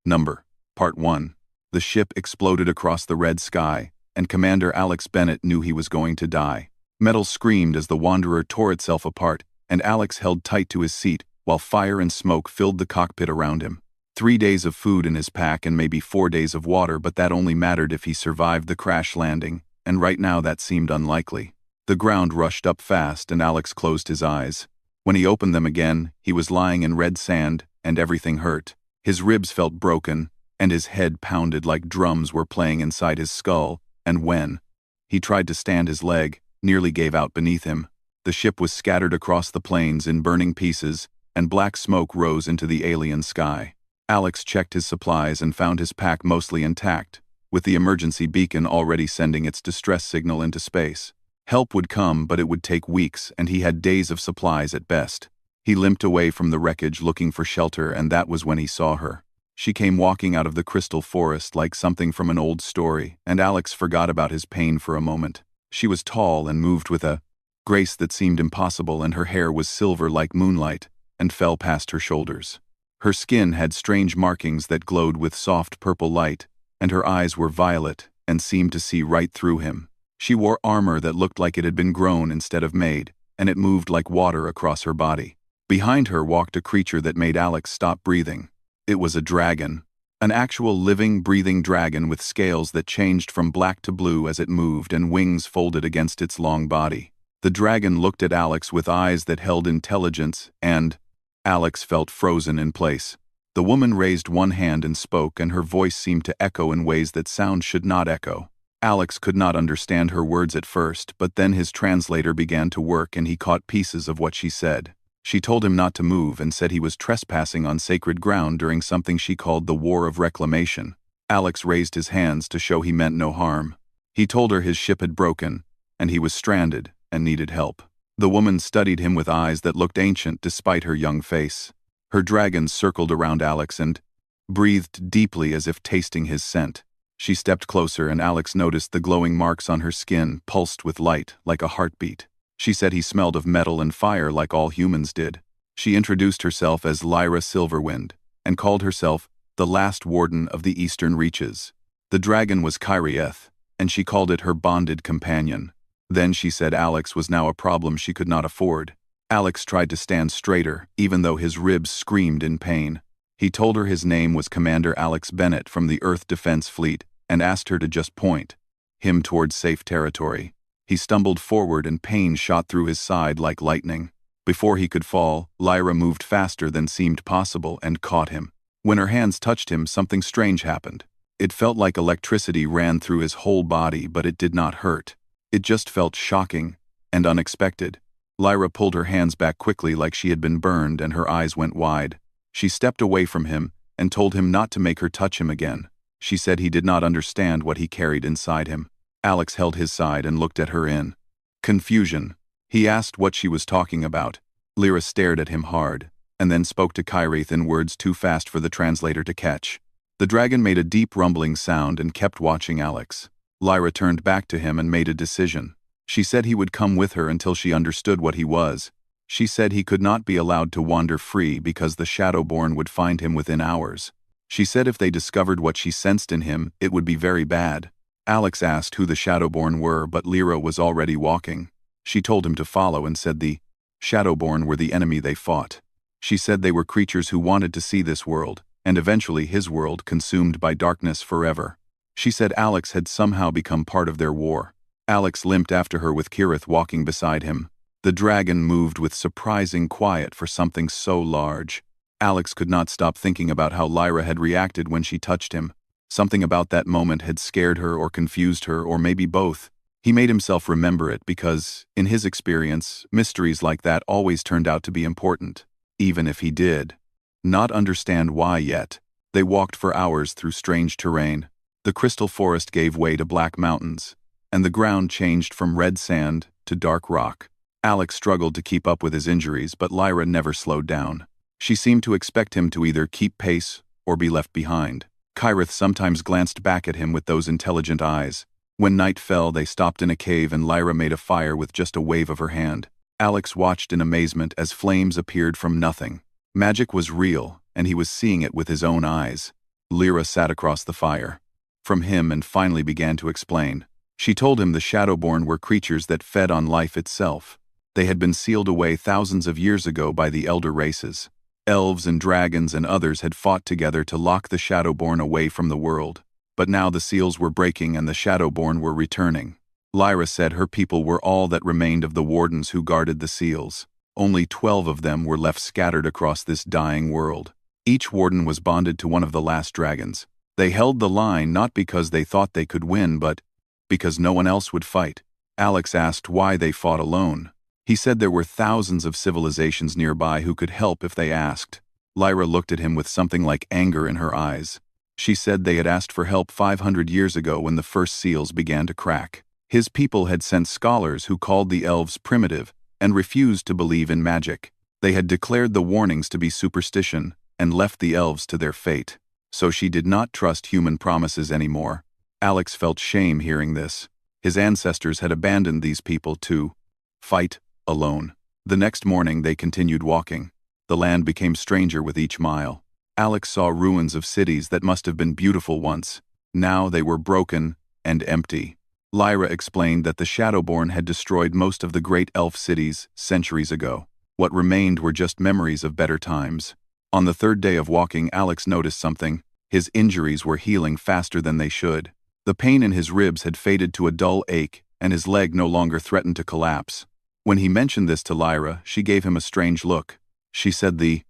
Number. Part 1. The ship exploded across the red sky, and Commander Alex Bennett knew he was going to die. Metal screamed as the Wanderer tore itself apart, and Alex held tight to his seat, while fire and smoke filled the cockpit around him. 3 days of food in his pack and maybe 4 days of water, but that only mattered if he survived the crash landing, and right now that seemed unlikely. The ground rushed up fast, and Alex closed his eyes. When he opened them again, he was lying in red sand, and everything hurt. His ribs felt broken, and his head pounded like drums were playing inside his skull, and when he tried to stand, his leg nearly gave out beneath him. The ship was scattered across the plains in burning pieces, and black smoke rose into the alien sky. Alex checked his supplies and found his pack mostly intact, with the emergency beacon already sending its distress signal into space. Help would come, but it would take weeks, and he had days of supplies at best. He limped away from the wreckage looking for shelter, and that was when he saw her. She came walking out of the crystal forest like something from an old story, and Alex forgot about his pain for a moment. She was tall and moved with a grace that seemed impossible, and her hair was silver like moonlight and fell past her shoulders. Her skin had strange markings that glowed with soft purple light, and her eyes were violet and seemed to see right through him. She wore armor that looked like it had been grown instead of made, and it moved like water across her body. Behind her walked a creature that made Alex stop breathing. It was a dragon. An actual living, breathing dragon with scales that changed from black to blue as it moved and wings folded against its long body. The dragon looked at Alex with eyes that held intelligence, and Alex felt frozen in place. The woman raised one hand and spoke, and her voice seemed to echo in ways that sound should not echo. Alex could not understand her words at first, but then his translator began to work and he caught pieces of what she said. She told him not to move and said he was trespassing on sacred ground during something she called the War of Reclamation. Alex raised his hands to show he meant no harm. He told her his ship had broken, and he was stranded and needed help. The woman studied him with eyes that looked ancient despite her young face. Her dragons circled around Alex and breathed deeply as if tasting his scent. She stepped closer, and Alex noticed the glowing marks on her skin pulsed with light like a heartbeat. She said he smelled of metal and fire like all humans did. She introduced herself as Lyra Silverwind, and called herself the last warden of the Eastern Reaches. The dragon was Kyrieth, and she called it her bonded companion. Then she said Alex was now a problem she could not afford. Alex tried to stand straighter, even though his ribs screamed in pain. He told her his name was Commander Alex Bennett from the Earth Defense Fleet, and asked her to just point him towards safe territory. He stumbled forward, and pain shot through his side like lightning. Before he could fall, Lyra moved faster than seemed possible and caught him. When her hands touched him, something strange happened. It felt like electricity ran through his whole body, but it did not hurt. It just felt shocking and unexpected. Lyra pulled her hands back quickly like she had been burned, and her eyes went wide. She stepped away from him and told him not to make her touch him again. She said he did not understand what he carried inside him. Alex held his side and looked at her in confusion. He asked what she was talking about. Lyra stared at him hard, and then spoke to Kyrieth in words too fast for the translator to catch. The dragon made a deep rumbling sound and kept watching Alex. Lyra turned back to him and made a decision. She said he would come with her until she understood what he was. She said he could not be allowed to wander free because the Shadowborn would find him within hours. She said if they discovered what she sensed in him, it would be very bad. Alex asked who the Shadowborn were, but Lyra was already walking. She told him to follow and said the Shadowborn were the enemy they fought. She said they were creatures who wanted to see this world, and eventually his world, consumed by darkness forever. She said Alex had somehow become part of their war. Alex limped after her with Kirith walking beside him. The dragon moved with surprising quiet for something so large. Alex could not stop thinking about how Lyra had reacted when she touched him. Something about that moment had scared her or confused her, or maybe both. He made himself remember it because, in his experience, mysteries like that always turned out to be important, even if he did not understand why yet. They walked for hours through strange terrain. The crystal forest gave way to black mountains, and the ground changed from red sand to dark rock. Alex struggled to keep up with his injuries, but Lyra never slowed down. She seemed to expect him to either keep pace or be left behind. Kyrieth sometimes glanced back at him with those intelligent eyes. When night fell, they stopped in a cave and Lyra made a fire with just a wave of her hand. Alex watched in amazement as flames appeared from nothing. Magic was real, and he was seeing it with his own eyes. Lyra sat across the fire from him and finally began to explain. She told him the Shadowborn were creatures that fed on life itself. They had been sealed away thousands of years ago by the elder races. Elves and dragons and others had fought together to lock the Shadowborn away from the world. But now the seals were breaking and the Shadowborn were returning. Lyra said her people were all that remained of the wardens who guarded the seals. Only 12 of them were left scattered across this dying world. Each warden was bonded to one of the last dragons. They held the line not because they thought they could win, but because no one else would fight. Alex asked why they fought alone. He said there were thousands of civilizations nearby who could help if they asked. Lyra looked at him with something like anger in her eyes. She said they had asked for help 500 years ago when the first seals began to crack. His people had sent scholars who called the elves primitive and refused to believe in magic. They had declared the warnings to be superstition and left the elves to their fate. So she did not trust human promises anymore. Alex felt shame hearing this. His ancestors had abandoned these people to fight alone. The next morning they continued walking. The land became stranger with each mile. Alex saw ruins of cities that must have been beautiful once. Now they were broken and empty. Lyra explained that the Shadowborn had destroyed most of the great elf cities centuries ago. What remained were just memories of better times. On the third day of walking, Alex noticed something. His injuries were healing faster than they should. The pain in his ribs had faded to a dull ache, and his leg no longer threatened to collapse. When he mentioned this to Lyra, she gave him a strange look. She said the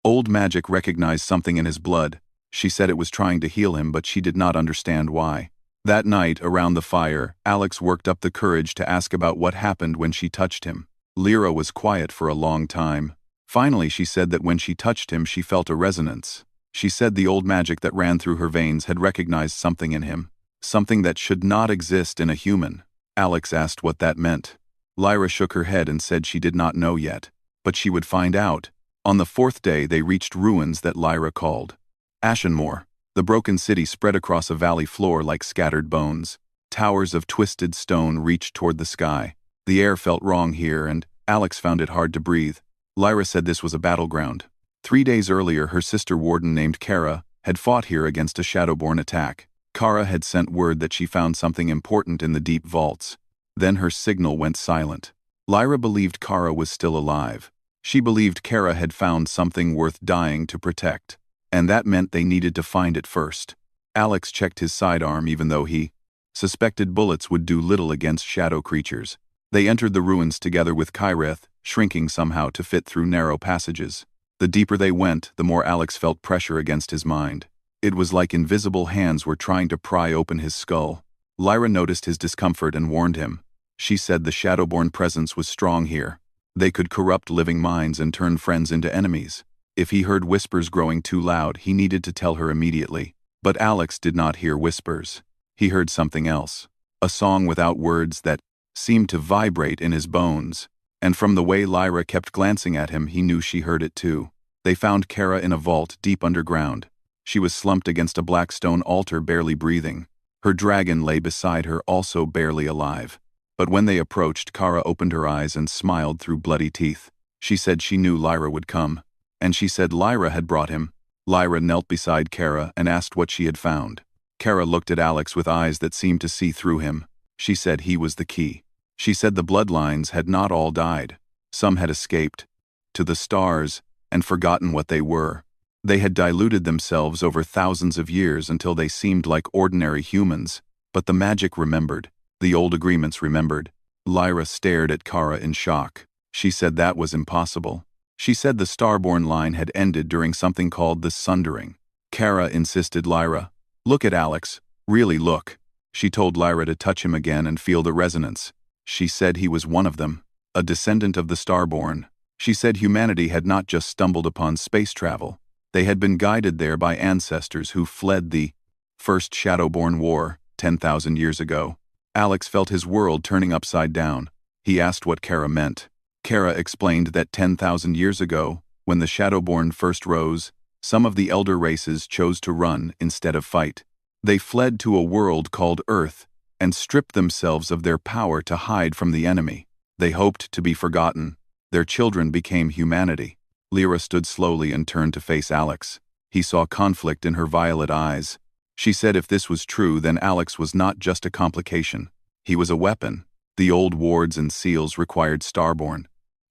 old magic recognized something in his blood. She said it was trying to heal him, but she did not understand why. That night, around the fire, Alex worked up the courage to ask about what happened when she touched him. Lyra was quiet for a long time. Finally, she said that when she touched him, she felt a resonance. She said the old magic that ran through her veins had recognized something in him, something that should not exist in a human. Alex asked what that meant. Lyra shook her head and said she did not know yet, but she would find out. On the fourth day, they reached ruins that Lyra called Ashenmoor. The broken city spread across a valley floor like scattered bones. Towers of twisted stone reached toward the sky. The air felt wrong here, and Alex found it hard to breathe. Lyra said this was a battleground. 3 days earlier, her sister warden named Kara had fought here against a Shadowborn attack. Kara had sent word that she found something important in the deep vaults. Then her signal went silent. Lyra believed Kara was still alive. She believed Kara had found something worth dying to protect, and that meant they needed to find it first. Alex checked his sidearm even though he suspected bullets would do little against shadow creatures. They entered the ruins together with Kyreth, shrinking somehow to fit through narrow passages. The deeper they went, the more Alex felt pressure against his mind. It was like invisible hands were trying to pry open his skull. Lyra noticed his discomfort and warned him. She said the Shadowborn presence was strong here. They could corrupt living minds and turn friends into enemies. If he heard whispers growing too loud, he needed to tell her immediately. But Alex did not hear whispers. He heard something else. A song without words that seemed to vibrate in his bones. And from the way Lyra kept glancing at him, he knew she heard it too. They found Kara in a vault deep underground. She was slumped against a black stone altar, barely breathing. Her dragon lay beside her, also barely alive. But when they approached, Kara opened her eyes and smiled through bloody teeth. She said she knew Lyra would come. And she said Lyra had brought him. Lyra knelt beside Kara and asked what she had found. Kara looked at Alex with eyes that seemed to see through him. She said he was the key. She said the bloodlines had not all died. Some had escaped to the stars and forgotten what they were. They had diluted themselves over thousands of years until they seemed like ordinary humans. But the magic remembered. The old agreements remembered. Lyra stared at Kara in shock. She said that was impossible. She said the Starborn line had ended during something called the Sundering. Kara insisted. Lyra, look at Alex. Really look. She told Lyra to touch him again and feel the resonance. She said he was one of them, a descendant of the Starborn. She said humanity had not just stumbled upon space travel. They had been guided there by ancestors who fled the first Shadowborn War 10,000 years ago. Alex felt his world turning upside down. He asked what Kara meant. Kara explained that 10,000 years ago, when the Shadowborn first rose, some of the elder races chose to run instead of fight. They fled to a world called Earth and stripped themselves of their power to hide from the enemy. They hoped to be forgotten. Their children became humanity. Lyra stood slowly and turned to face Alex. He saw conflict in her violet eyes. She said if this was true, then Alex was not just a complication. He was a weapon. The old wards and seals required starborn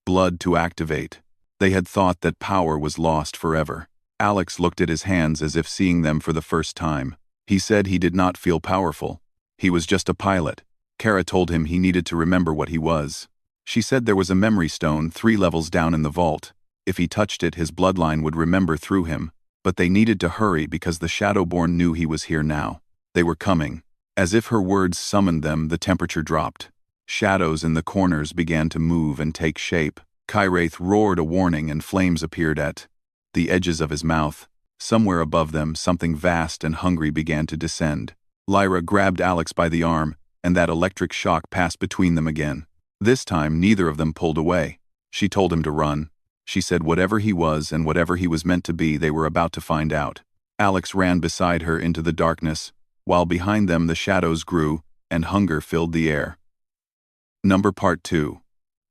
blood to activate. They had thought that power was lost forever. Alex looked at his hands as if seeing them for the first time. He said he did not feel powerful. He was just a pilot. Kara told him he needed to remember what he was. She said there was a memory stone 3 levels down in the vault. If he touched it, his bloodline would remember through him. But they needed to hurry because the Shadowborn knew he was here now. They were coming. As if her words summoned them, the temperature dropped. Shadows in the corners began to move and take shape. Kyraith roared a warning and flames appeared at the edges of his mouth. Somewhere above them, something vast and hungry began to descend. Lyra grabbed Alex by the arm, and that electric shock passed between them again. This time, neither of them pulled away. She told him to run. She said whatever he was and whatever he was meant to be, they were about to find out. Alex ran beside her into the darkness, while behind them the shadows grew, and hunger filled the air. Part 2.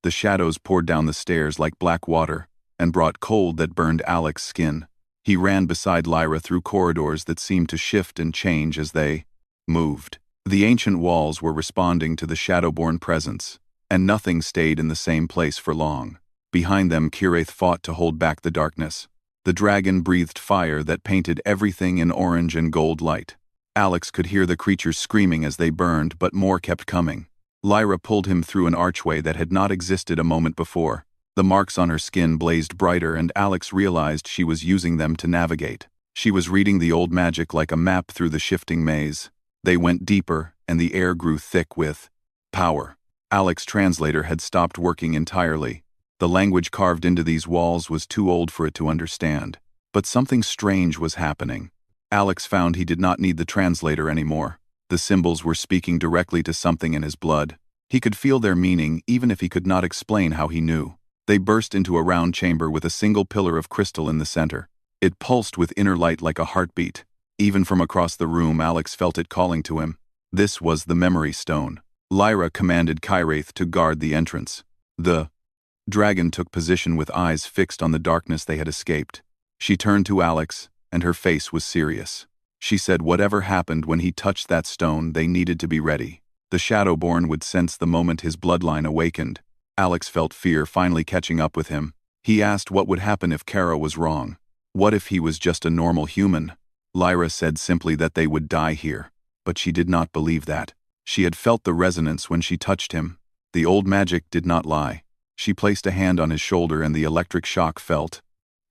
The shadows poured down the stairs like black water, and brought cold that burned Alex's skin. He ran beside Lyra through corridors that seemed to shift and change as they moved. The ancient walls were responding to the Shadowborn presence, and nothing stayed in the same place for long. Behind them, Kyraith fought to hold back the darkness. The dragon breathed fire that painted everything in orange and gold light. Alex could hear the creatures screaming as they burned, but more kept coming. Lyra pulled him through an archway that had not existed a moment before. The marks on her skin blazed brighter, and Alex realized she was using them to navigate. She was reading the old magic like a map through the shifting maze. They went deeper, and the air grew thick with power. Alex's translator had stopped working entirely. The language carved into these walls was too old for it to understand. But something strange was happening. Alex found he did not need the translator anymore. The symbols were speaking directly to something in his blood. He could feel their meaning, even if he could not explain how he knew. They burst into a round chamber with a single pillar of crystal in the center. It pulsed with inner light like a heartbeat. Even from across the room, Alex felt it calling to him. This was the memory stone. Lyra commanded Kyraith to guard the entrance. The dragon took position with eyes fixed on the darkness they had escaped. She turned to Alex, and her face was serious. She said whatever happened when he touched that stone, they needed to be ready. The Shadowborn would sense the moment his bloodline awakened. Alex felt fear finally catching up with him. He asked what would happen if Kara was wrong. What if he was just a normal human? Lyra said simply that they would die here. But she did not believe that. She had felt the resonance when she touched him. The old magic did not lie. She placed a hand on his shoulder, and the electric shock felt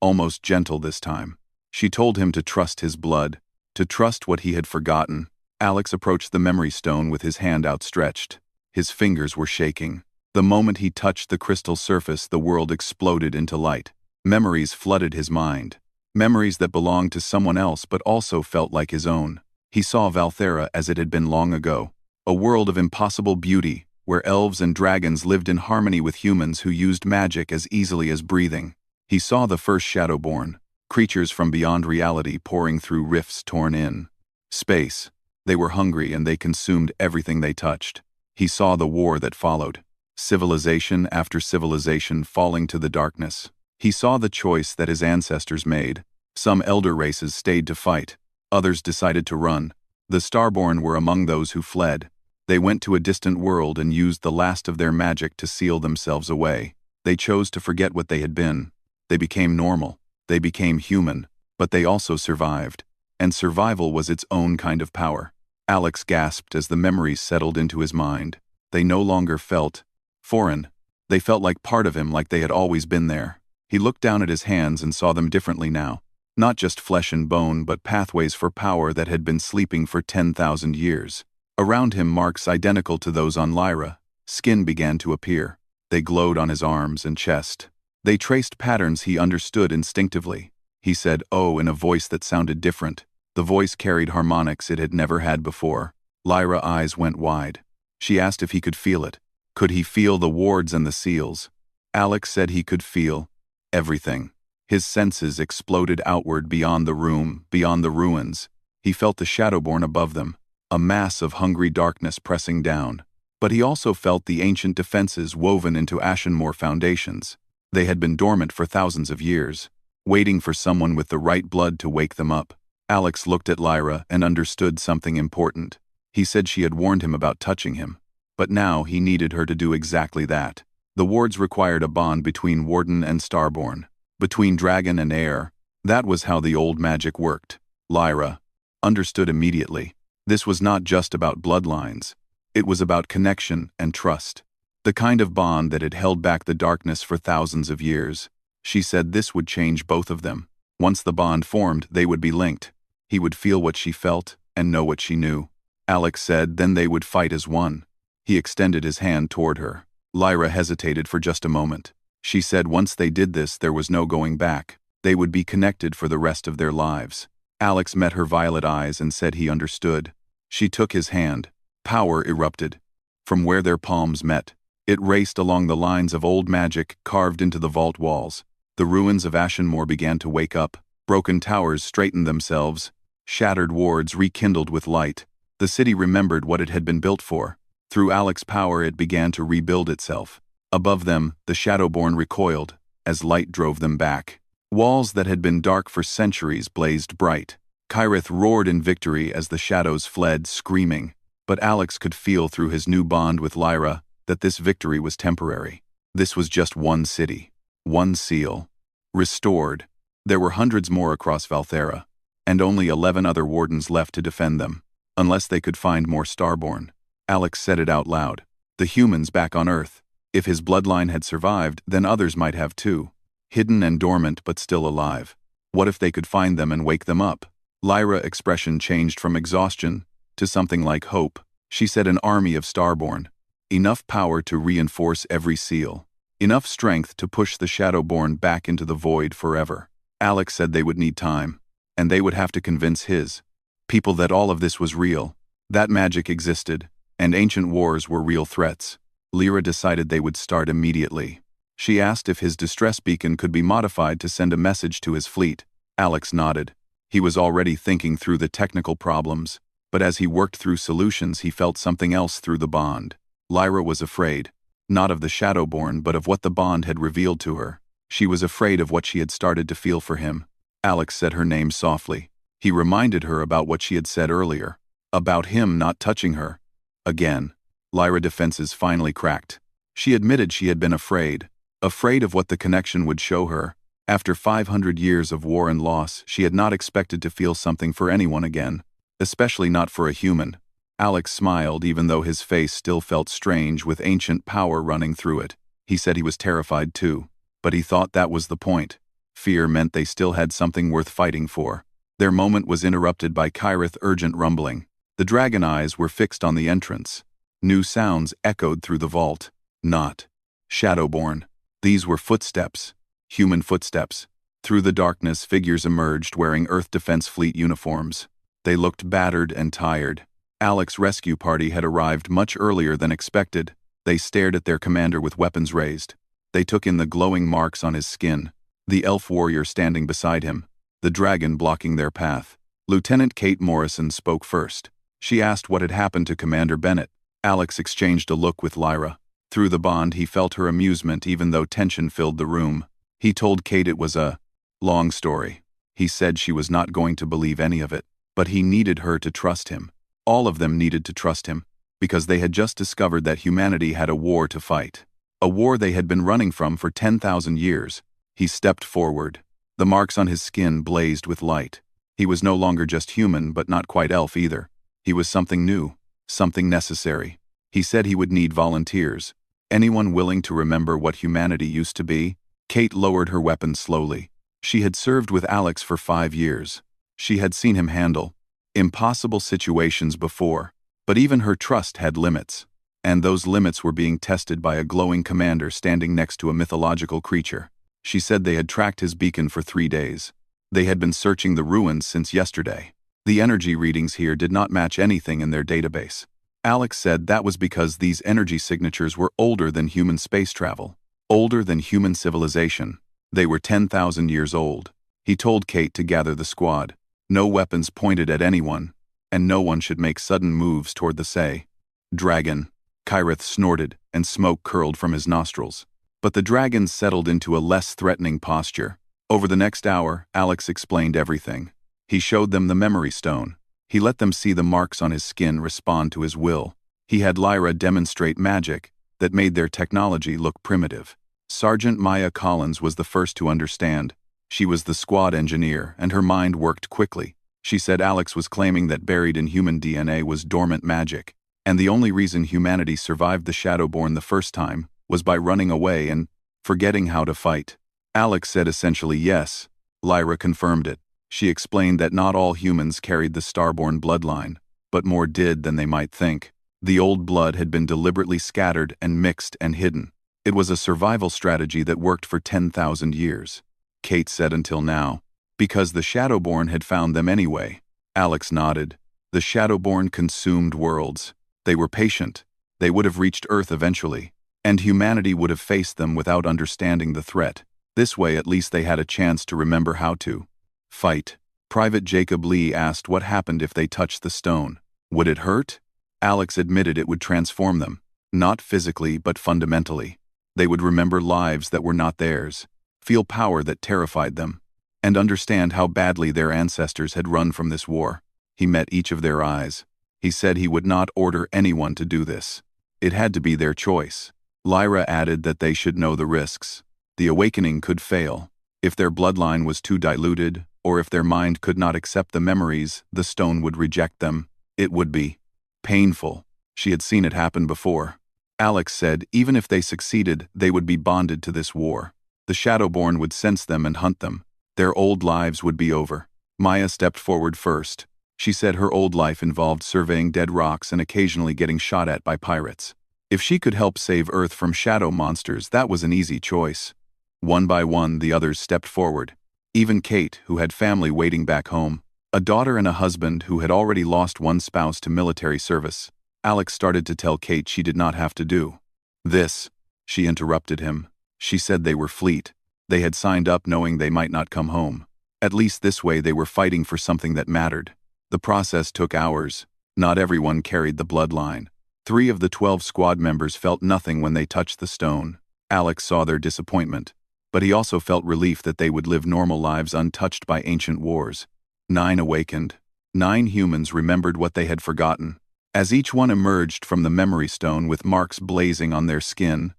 almost gentle this time. She told him to trust his blood, to trust what he had forgotten. Alex approached the memory stone with his hand outstretched. His fingers were shaking. The moment he touched the crystal surface, the world exploded into light. Memories flooded his mind. Memories that belonged to someone else but also felt like his own. He saw Valthera as it had been long ago. A world of impossible beauty, where elves and dragons lived in harmony with humans who used magic as easily as breathing. He saw the first Shadowborn, creatures from beyond reality pouring through rifts torn in space. They were hungry and they consumed everything they touched. He saw the war that followed. Civilization after civilization falling to the darkness. He saw the choice that his ancestors made. Some elder races stayed to fight. Others decided to run. The Starborn were among those who fled. They went to a distant world and used the last of their magic to seal themselves away. They chose to forget what they had been. They became normal. They became human. But they also survived. And survival was its own kind of power. Alex gasped as the memories settled into his mind. They no longer felt foreign. They felt like part of him, like they had always been there. He looked down at his hands and saw them differently now. Not just flesh and bone, but pathways for power that had been sleeping for 10,000 years. Around him, marks identical to those on Lyra. Skin began to appear. They glowed on his arms and chest. They traced patterns he understood instinctively. He said, "Oh," in a voice that sounded different. The voice carried harmonics it had never had before. Lyra's eyes went wide. She asked if he could feel it. Could he feel the wards and the seals? Alex said he could feel everything. His senses exploded outward beyond the room, beyond the ruins. He felt the Shadowborn above them, a mass of hungry darkness pressing down. But he also felt the ancient defenses woven into Ashenmoor foundations. They had been dormant for thousands of years. waiting for someone with the right blood to wake them up. Alex looked at Lyra and understood something important. He said she had warned him about touching him, but now he needed her to do exactly that. The wards required a bond between Warden and Starborn, between dragon and air. That was how the old magic worked. Lyra understood immediately. This was not just about bloodlines. It was about connection and trust. The kind of bond that had held back the darkness for thousands of years. She said this would change both of them. Once the bond formed, they would be linked. He would feel what she felt and know what she knew. Alex said then they would fight as one. He extended his hand toward her. Lyra hesitated for just a moment. She said once they did this, there was no going back. They would be connected for the rest of their lives. Alex met her violet eyes and said he understood. She took his hand. Power erupted. From where their palms met, it raced along the lines of old magic carved into the vault walls. The ruins of Ashenmoor began to wake up. Broken towers straightened themselves. Shattered wards rekindled with light. The city remembered what it had been built for. Through Alex's power it began to rebuild itself. Above them, the Shadowborn recoiled, as light drove them back. Walls that had been dark for centuries blazed bright. Kyrith roared in victory as the shadows fled, screaming. But Alex could feel through his new bond with Lyra that this victory was temporary. This was just one city. One seal. Restored. There were hundreds more across Valthera, and only 11 other wardens left to defend them. Unless they could find more Starborn. Alex said it out loud. The humans back on Earth. If his bloodline had survived, then others might have too. Hidden and dormant but still alive. What if they could find them and wake them up? Lyra's expression changed from exhaustion to something like hope. She said an army of Starborn. Enough power to reinforce every seal. Enough strength to push the Shadowborn back into the void forever. Alex said they would need time. And they would have to convince his people that all of this was real. That magic existed. And ancient wars were real threats. Lyra decided they would start immediately. She asked if his distress beacon could be modified to send a message to his fleet. Alex nodded. He was already thinking through the technical problems, but as he worked through solutions he felt something else through the bond. Lyra was afraid. Not of the Shadowborn but of what the bond had revealed to her. She was afraid of what she had started to feel for him. Alex said her name softly. He reminded her about what she had said earlier. About him not touching her. Again. Lyra's defenses finally cracked. She admitted she had been afraid. Afraid of what the connection would show her. After 500 years of war and loss, she had not expected to feel something for anyone again. Especially not for a human. Alex smiled even though his face still felt strange with ancient power running through it. He said he was terrified too. But he thought that was the point. Fear meant they still had something worth fighting for. Their moment was interrupted by Kyrith's urgent rumbling. The dragon eyes were fixed on the entrance. New sounds echoed through the vault. Not Shadowborn. These were footsteps. Human footsteps. Through the darkness, figures emerged wearing Earth Defense Fleet uniforms. They looked battered and tired. Alex's rescue party had arrived much earlier than expected. They stared at their commander with weapons raised. They took in the glowing marks on his skin. The elf warrior standing beside him. The dragon blocking their path. Lieutenant Kate Morrison spoke first. She asked what had happened to Commander Bennett. Alex exchanged a look with Lyra. Through the bond he felt her amusement even though tension filled the room. He told Kate it was a long story. He said she was not going to believe any of it, but he needed her to trust him. All of them needed to trust him, because they had just discovered that humanity had a war to fight. A war they had been running from for 10,000 years. He stepped forward. The marks on his skin blazed with light. He was no longer just human but not quite elf either. He was something new, something necessary. He said he would need volunteers. Anyone willing to remember what humanity used to be? Kate lowered her weapon slowly. She had served with Alex for 5 years. She had seen him handle impossible situations before, but even her trust had limits. And those limits were being tested by a glowing commander standing next to a mythological creature. She said they had tracked his beacon for 3 days. They had been searching the ruins since yesterday. The energy readings here did not match anything in their database. Alex said that was because these energy signatures were older than human space travel. Older than human civilization. They were 10,000 years old. He told Kate to gather the squad. No weapons pointed at anyone, and no one should make sudden moves toward the dragon. Kyrith snorted, and smoke curled from his nostrils. But the dragon settled into a less threatening posture. Over the next hour, Alex explained everything. He showed them the memory stone. He let them see the marks on his skin respond to his will. He had Lyra demonstrate magic that made their technology look primitive. Sergeant Maya Collins was the first to understand. She was the squad engineer, and her mind worked quickly. She said Alex was claiming that buried in human DNA was dormant magic, and the only reason humanity survived the Shadowborn the first time was by running away and forgetting how to fight. Alex said essentially yes. Lyra confirmed it. She explained that not all humans carried the Starborn bloodline, but more did than they might think. The old blood had been deliberately scattered and mixed and hidden. It was a survival strategy that worked for 10,000 years. Kate said until now. Because the Shadowborn had found them anyway. Alex nodded. The Shadowborn consumed worlds. They were patient. They would have reached Earth eventually, and humanity would have faced them without understanding the threat. This way at least they had a chance to remember how to fight. Private Jacob Lee asked what happened if they touched the stone. Would it hurt? Alex admitted it would transform them. Not physically, but fundamentally. They would remember lives that were not theirs, feel power that terrified them, and understand how badly their ancestors had run from this war. He met each of their eyes. He said he would not order anyone to do this. It had to be their choice. Lyra added that they should know the risks. The awakening could fail. If their bloodline was too diluted, or if their mind could not accept the memories, the stone would reject them. It would be painful. She had seen it happen before. Alex said even if they succeeded, they would be bonded to this war. The Shadowborn would sense them and hunt them. Their old lives would be over. Maya stepped forward first. She said her old life involved surveying dead rocks and occasionally getting shot at by pirates. If she could help save Earth from shadow monsters, that was an easy choice. One by one, the others stepped forward. Even Kate, who had family waiting back home, a daughter and a husband who had already lost one spouse to military service. Alex started to tell Kate she did not have to do this. She interrupted him. She said they were fleet. They had signed up knowing they might not come home. At least this way they were fighting for something that mattered. The process took hours. Not everyone carried the bloodline. 3 of the 12 squad members felt nothing when they touched the stone. Alex saw their disappointment, but he also felt relief that they would live normal lives untouched by ancient wars. 9 awakened. 9 humans remembered what they had forgotten. As each one emerged from the memory stone with marks blazing on their skin,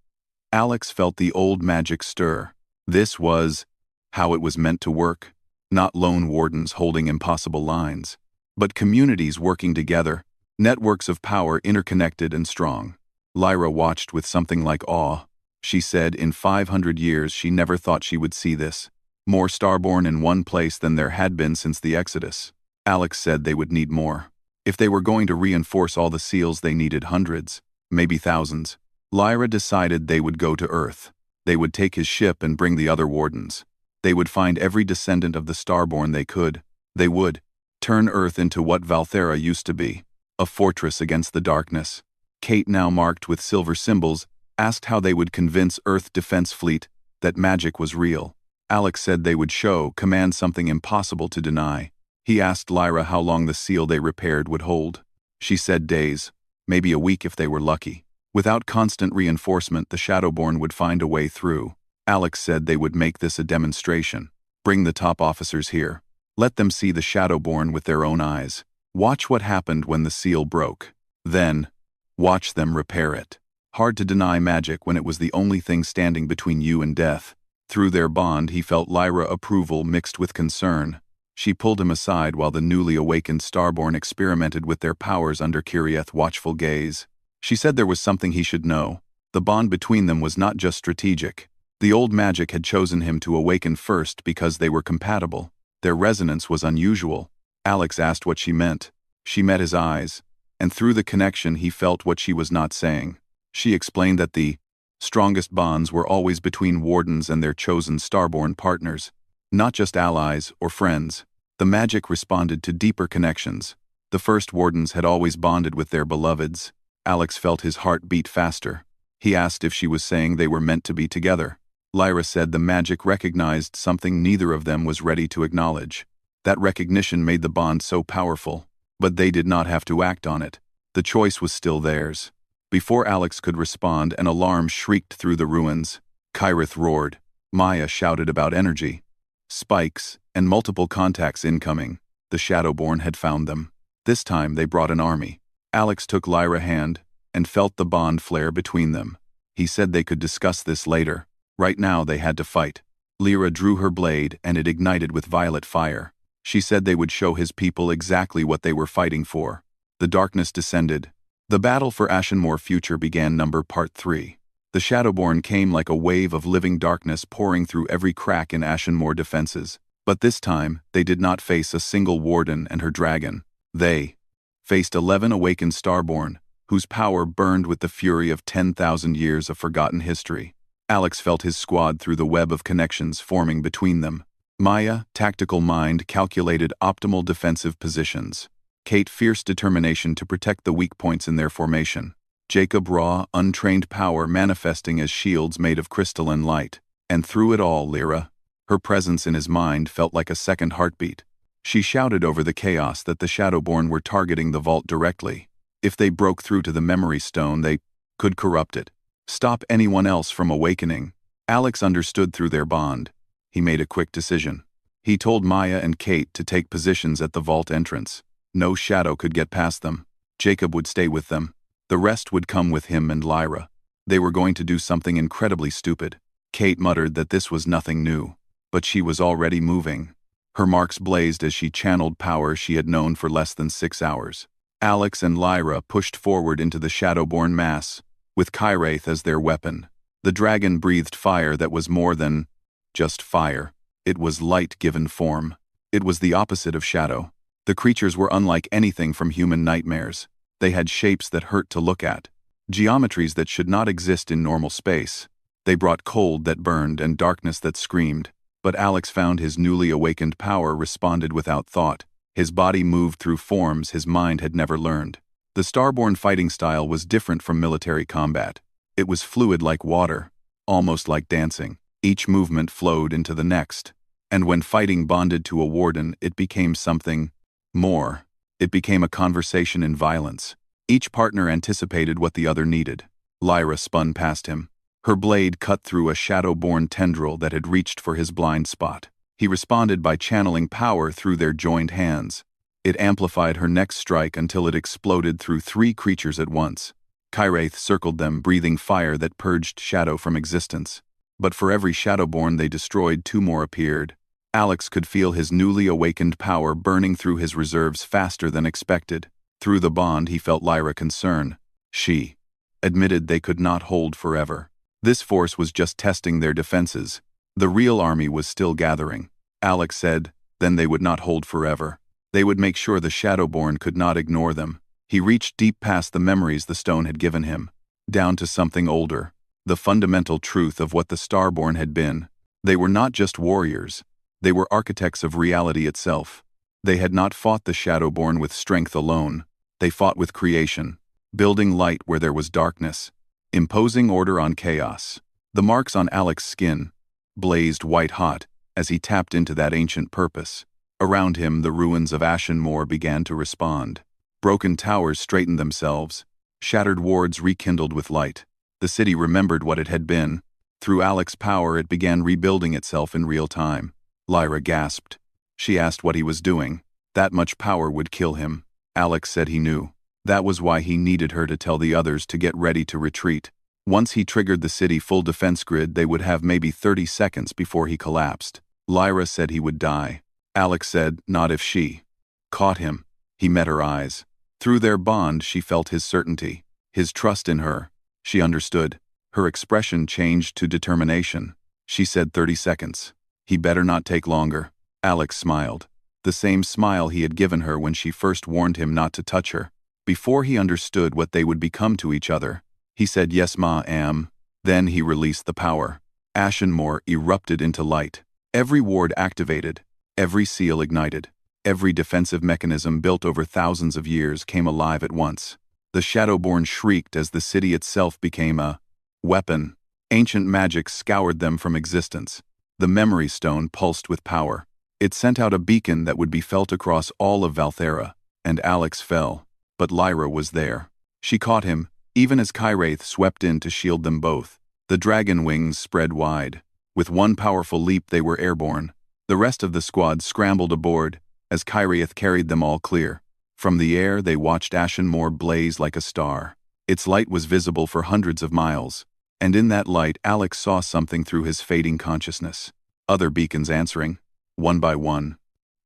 Alex felt the old magic stir. This was how it was meant to work. Not lone wardens holding impossible lines, but communities working together, networks of power interconnected and strong. Lyra watched with something like awe. She said in 500 years she never thought she would see this. More Starborn in one place than there had been since the Exodus. Alex said they would need more. If they were going to reinforce all the seals, they needed hundreds, maybe thousands. Lyra decided they would go to Earth. They would take his ship and bring the other wardens. They would find every descendant of the Starborn they could. They would turn Earth into what Valthera used to be, a fortress against the darkness. Kate, now marked with silver symbols, asked how they would convince Earth Defense Fleet that magic was real. Alex said they would command something impossible to deny. He asked Lyra how long the seal they repaired would hold. She said days, maybe a week if they were lucky. Without constant reinforcement, the Shadowborn would find a way through. Alex said they would make this a demonstration. Bring the top officers here. Let them see the Shadowborn with their own eyes. Watch what happened when the seal broke. Then, watch them repair it. Hard to deny magic when it was the only thing standing between you and death. Through their bond, he felt Lyra approval mixed with concern. She pulled him aside while the newly awakened Starborn experimented with their powers under Kirieth's watchful gaze. She said there was something he should know. The bond between them was not just strategic. The old magic had chosen him to awaken first because they were compatible. Their resonance was unusual. Alex asked what she meant. She met his eyes, and through the connection he felt what she was not saying. She explained that the strongest bonds were always between wardens and their chosen Starborn partners, not just allies or friends. The magic responded to deeper connections. The first wardens had always bonded with their beloveds. Alex felt his heart beat faster. He asked if she was saying they were meant to be together. Lyra said the magic recognized something neither of them was ready to acknowledge. That recognition made the bond so powerful, but they did not have to act on it. The choice was still theirs. Before Alex could respond, an alarm shrieked through the ruins. Kirieth roared. Maya shouted about energy. spikes, and multiple contacts incoming. The Shadowborn had found them. This time they brought an army. Alex took Lyra's hand and felt the bond flare between them. He said they could discuss this later. Right now they had to fight. Lyra drew her blade and it ignited with violet fire. She said they would show his people exactly what they were fighting for. The darkness descended. The battle for Ashenmoor Future began. Part 3. The Shadowborn came like a wave of living darkness pouring through every crack in Ashenmoor defenses. But this time, they did not face a single warden and her dragon. They faced 11 awakened Starborn, whose power burned with the fury of 10,000 years of forgotten history. Alex felt his squad through the web of connections forming between them. Maya, tactical mind, calculated optimal defensive positions. Kate, fierce determination to protect the weak points in their formation. Jacob, raw, untrained power manifesting as shields made of crystalline light. And through it all, Lyra. Her presence in his mind felt like a second heartbeat. She shouted over the chaos that the Shadowborn were targeting the vault directly. If they broke through to the memory stone, they could corrupt it. Stop anyone else from awakening. Alex understood through their bond. He made a quick decision. He told Maya and Kate to take positions at the vault entrance. No shadow could get past them. Jacob would stay with them. The rest would come with him and Lyra. They were going to do something incredibly stupid. Kate muttered that this was nothing new. But she was already moving. Her marks blazed as she channeled power she had known for less than 6 hours. Alex and Lyra pushed forward into the Shadowborn mass, with Kyrwraith as their weapon. The dragon breathed fire that was more than just fire. It was light given form. It was the opposite of shadow. The creatures were unlike anything from human nightmares. They had shapes that hurt to look at, geometries that should not exist in normal space. They brought cold that burned and darkness that screamed. But Alex found his newly awakened power responded without thought. His body moved through forms his mind had never learned. The Starborn fighting style was different from military combat. It was fluid like water, almost like dancing. Each movement flowed into the next. And when fighting bonded to a warden, it became something more. It became a conversation in violence. Each partner anticipated what the other needed. Lyra spun past him. Her blade cut through a Shadowborn tendril that had reached for his blind spot. He responded by channeling power through their joined hands. It amplified her next strike until it exploded through 3 creatures at once. Kyrwraith circled them, breathing fire that purged shadow from existence. But for every Shadowborn they destroyed, 2 more appeared. Alex could feel his newly awakened power burning through his reserves faster than expected. Through the bond he felt Lyra's concern. She admitted they could not hold forever. This force was just testing their defenses. The real army was still gathering. Alex said, then they would not hold forever. They would make sure the Shadowborn could not ignore them. He reached deep past the memories the stone had given him, down to something older, the fundamental truth of what the Starborn had been. They were not just warriors. They were architects of reality itself. They had not fought the Shadowborn with strength alone. They fought with creation, building light where there was darkness, imposing order on chaos. The marks on Alex's skin blazed white-hot as he tapped into that ancient purpose. Around him, the ruins of Ashenmoor began to respond. Broken towers straightened themselves. Shattered wards rekindled with light. The city remembered what it had been. Through Alex's power, it began rebuilding itself in real time. Lyra gasped. She asked what he was doing. That much power would kill him. Alex said he knew. That was why he needed her to tell the others to get ready to retreat. Once he triggered the city full defense grid, they would have maybe 30 seconds before he collapsed. Lyra said he would die. Alex said, not if she caught him. He met her eyes. Through their bond, she felt his certainty, his trust in her. She understood. Her expression changed to determination. She said 30 seconds. He better not take longer. Alex smiled. The same smile he had given her when she first warned him not to touch her. Before he understood what they would become to each other, he said, yes, ma, am. Then he released the power. Ashenmoor erupted into light. Every ward activated. Every seal ignited. Every defensive mechanism built over thousands of years came alive at once. The Shadowborn shrieked as the city itself became a weapon. Ancient magic scoured them from existence. The memory stone pulsed with power. It sent out a beacon that would be felt across all of Valthera, and Alex fell. But Lyra was there. She caught him, even as Kyrwraith swept in to shield them both. The dragon wings spread wide. With one powerful leap they were airborne. The rest of the squad scrambled aboard, as Kyriath carried them all clear. From the air they watched Ashen Moor blaze like a star. Its light was visible for hundreds of miles, and in that light Alex saw something through his fading consciousness. Other beacons answering, one by one.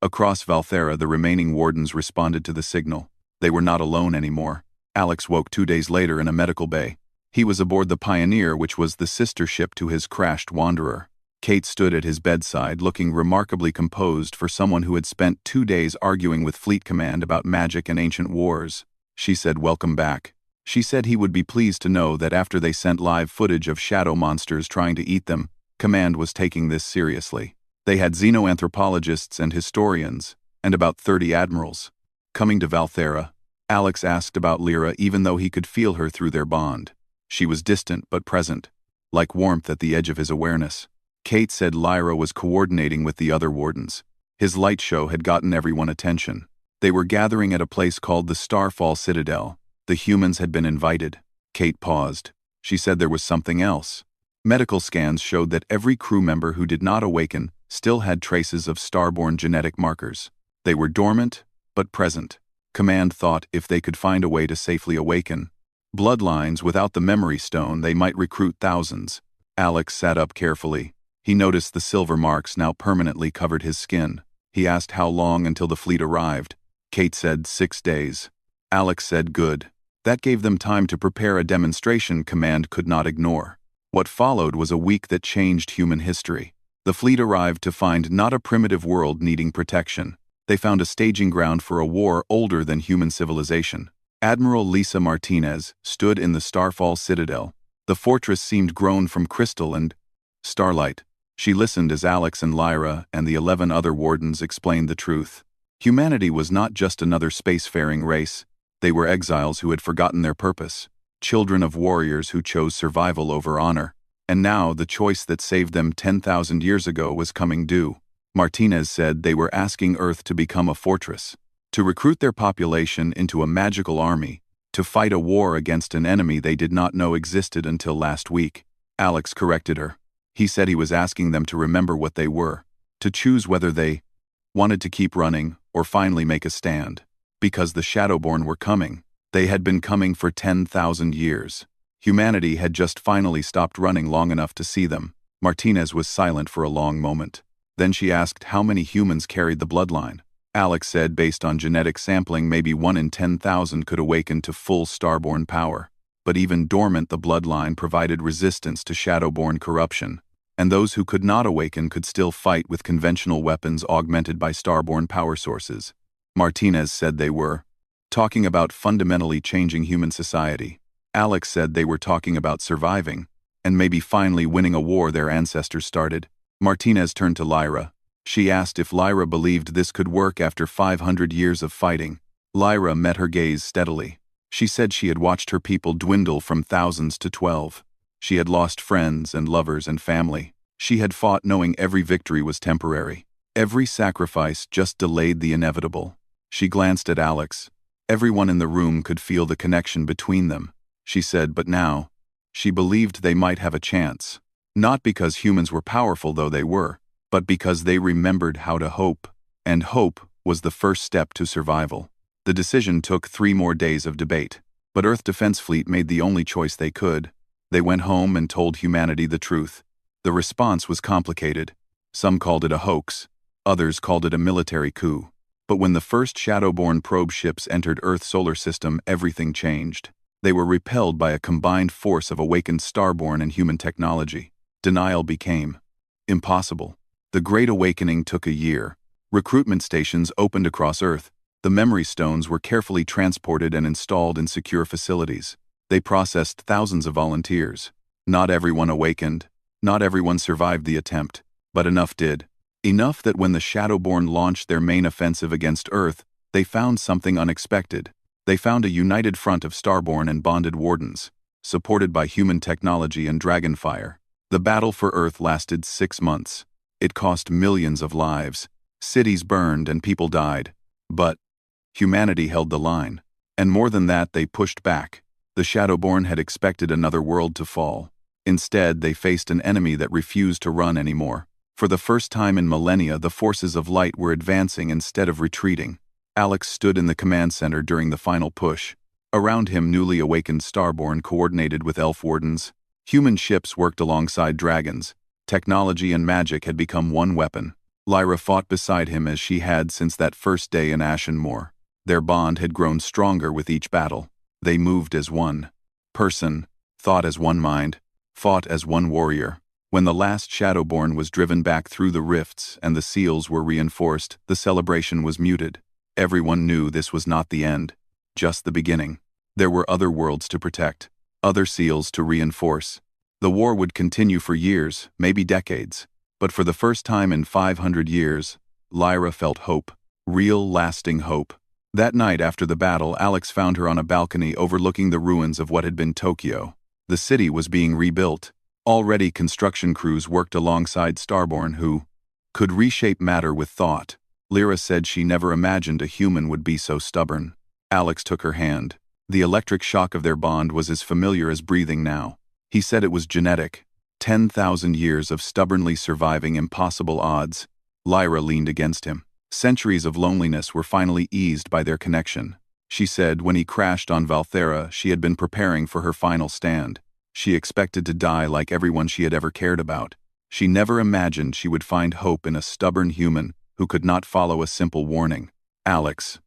Across Valthera the remaining wardens responded to the signal. They were not alone anymore. Alex woke 2 days later in a medical bay. He was aboard the Pioneer, which was the sister ship to his crashed Wanderer. Kate stood at his bedside, looking remarkably composed for someone who had spent 2 days arguing with Fleet Command about magic and ancient wars. She said, "Welcome back." She said he would be pleased to know that after they sent live footage of shadow monsters trying to eat them, Command was taking this seriously. They had xenoanthropologists and historians, and about 30 admirals. Coming to Valthera, Alex asked about Lyra even though he could feel her through their bond. She was distant but present, like warmth at the edge of his awareness. Kate said Lyra was coordinating with the other wardens. His light show had gotten everyone attention. They were gathering at a place called the Starfall Citadel. The humans had been invited. Kate paused. She said there was something else. Medical scans showed that every crew member who did not awaken still had traces of starborn genetic markers. They were dormant, but present. Command thought if they could find a way to safely awaken bloodlines without the memory stone, they might recruit thousands. Alex sat up carefully. He noticed the silver marks now permanently covered his skin. He asked how long until the fleet arrived. Kate said 6 days. Alex said good. That gave them time to prepare a demonstration Command could not ignore. What followed was a week that changed human history. The fleet arrived to find not a primitive world needing protection. They found a staging ground for a war older than human civilization. Admiral Lisa Martinez stood in the Starfall Citadel. The fortress seemed grown from crystal and starlight. She listened as Alex and Lyra and the 11 other wardens explained the truth. Humanity was not just another spacefaring race. They were exiles who had forgotten their purpose, children of warriors who chose survival over honor. And now the choice that saved them 10,000 years ago was coming due. Martinez said they were asking Earth to become a fortress, to recruit their population into a magical army, to fight a war against an enemy they did not know existed until last week. Alex corrected her. He said he was asking them to remember what they were, to choose whether they wanted to keep running or finally make a stand. Because the Shadowborn were coming. They had been coming for 10,000 years. Humanity had just finally stopped running long enough to see them. Martinez was silent for a long moment. Then she asked how many humans carried the bloodline. Alex said based on genetic sampling maybe 1 in 10,000 could awaken to full starborn power. But even dormant the bloodline provided resistance to Shadowborn corruption. And those who could not awaken could still fight with conventional weapons augmented by starborn power sources. Martinez said they were talking about fundamentally changing human society. Alex said they were talking about surviving, and maybe finally winning a war their ancestors started. Martinez turned to Lyra. She asked if Lyra believed this could work after 500 years of fighting. Lyra met her gaze steadily. She said she had watched her people dwindle from thousands to 12. She had lost friends and lovers and family. She had fought knowing every victory was temporary. Every sacrifice just delayed the inevitable. She glanced at Alex. Everyone in the room could feel the connection between them. She said, but now, she believed they might have a chance. Not because humans were powerful though they were, but because they remembered how to hope. And hope was the first step to survival. The decision took 3 more days of debate. But Earth Defense Fleet made the only choice they could. They went home and told humanity the truth. The response was complicated. Some called it a hoax. Others called it a military coup. But when the first Shadowborn probe ships entered Earth's solar system, everything changed. They were repelled by a combined force of awakened starborn and human technology. Denial became impossible. The Great Awakening took a year. Recruitment stations opened across Earth. The memory stones were carefully transported and installed in secure facilities. They processed thousands of volunteers. Not everyone awakened. Not everyone survived the attempt. But enough did. Enough that when the Shadowborn launched their main offensive against Earth, they found something unexpected. They found a united front of starborn and bonded wardens, supported by human technology and dragonfire. The battle for Earth lasted 6 months. It cost millions of lives. Cities burned and people died. But humanity held the line. And more than that, they pushed back. The Shadowborn had expected another world to fall. Instead, they faced an enemy that refused to run anymore. For the first time in millennia, the forces of light were advancing instead of retreating. Alex stood in the command center during the final push. Around him, newly awakened Starborn coordinated with elf wardens. Human ships worked alongside dragons. Technology and magic had become one weapon. Lyra fought beside him as she had since that first day in Ashen Moor. Their bond had grown stronger with each battle. They moved as one person, thought as one mind, fought as one warrior. When the last Shadowborn was driven back through the rifts and the seals were reinforced, the celebration was muted. Everyone knew this was not the end, just the beginning. There were other worlds to protect, other seals to reinforce. The war would continue for years, maybe decades. But for the first time in 500 years, Lyra felt hope. Real, lasting hope. That night after the battle, Alex found her on a balcony overlooking the ruins of what had been Tokyo. The city was being rebuilt. Already construction crews worked alongside Starborn who could reshape matter with thought. Lyra said she never imagined a human would be so stubborn. Alex took her hand. The electric shock of their bond was as familiar as breathing now. He said it was genetic. 10,000 years of stubbornly surviving impossible odds. Lyra leaned against him. Centuries of loneliness were finally eased by their connection. She said when he crashed on Valthera, she had been preparing for her final stand. She expected to die like everyone she had ever cared about. She never imagined she would find hope in a stubborn human who could not follow a simple warning. Alex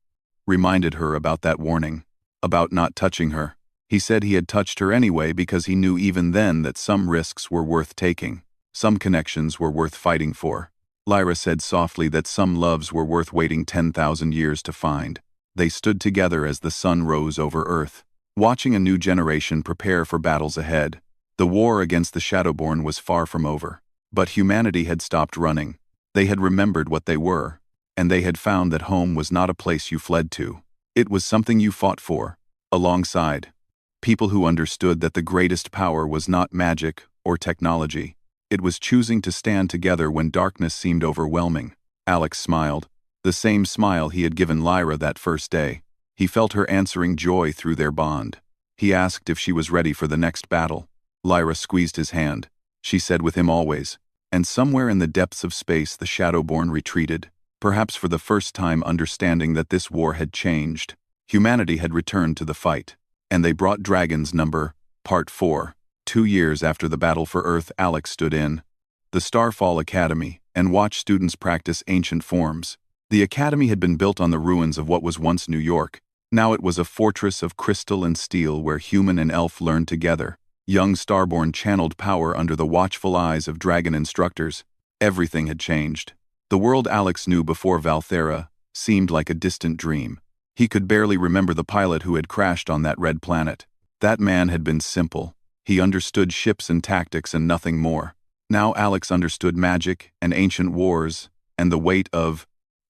reminded her about that warning, about not touching her. He said he had touched her anyway because he knew even then that some risks were worth taking. Some connections were worth fighting for. Lyra said softly that some loves were worth waiting 10,000 years to find. They stood together as the sun rose over Earth, watching a new generation prepare for battles ahead. The war against the Shadowborn was far from over. But humanity had stopped running. They had remembered what they were, and they had found that home was not a place you fled to. It was something you fought for, alongside people who understood that the greatest power was not magic or technology. It was choosing to stand together when darkness seemed overwhelming. Alex smiled, the same smile he had given Lyra that first day. He felt her answering joy through their bond. He asked if she was ready for the next battle. Lyra squeezed his hand. She said with him always. And somewhere in the depths of space the Shadowborn retreated, perhaps for the first time understanding that this war had changed. Humanity had returned to the fight. And they brought Dragon's Number, Part 4. 2 years after the battle for Earth, Alex stood in the Starfall Academy and watched students practice ancient forms. The academy had been built on the ruins of what was once New York. Now it was a fortress of crystal and steel where human and elf learned together. Young Starborn channeled power under the watchful eyes of dragon instructors. Everything had changed. The world Alex knew before Valthera seemed like a distant dream. He could barely remember the pilot who had crashed on that red planet. That man had been simple. He understood ships and tactics and nothing more. Now Alex understood magic and ancient wars and the weight of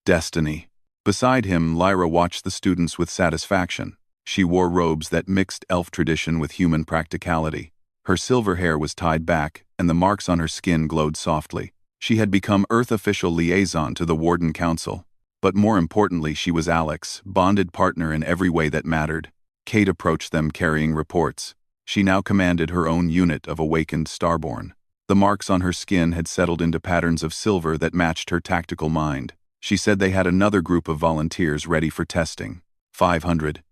destiny. Beside him, Lyra watched the students with satisfaction. She wore robes that mixed elf tradition with human practicality. Her silver hair was tied back, and the marks on her skin glowed softly. She had become Earth official liaison to the Warden Council. But more importantly, she was Alex, bonded partner in every way that mattered. Kate approached them carrying reports. She now commanded her own unit of awakened Starborn. The marks on her skin had settled into patterns of silver that matched her tactical mind. She said they had another group of volunteers ready for testing. 500.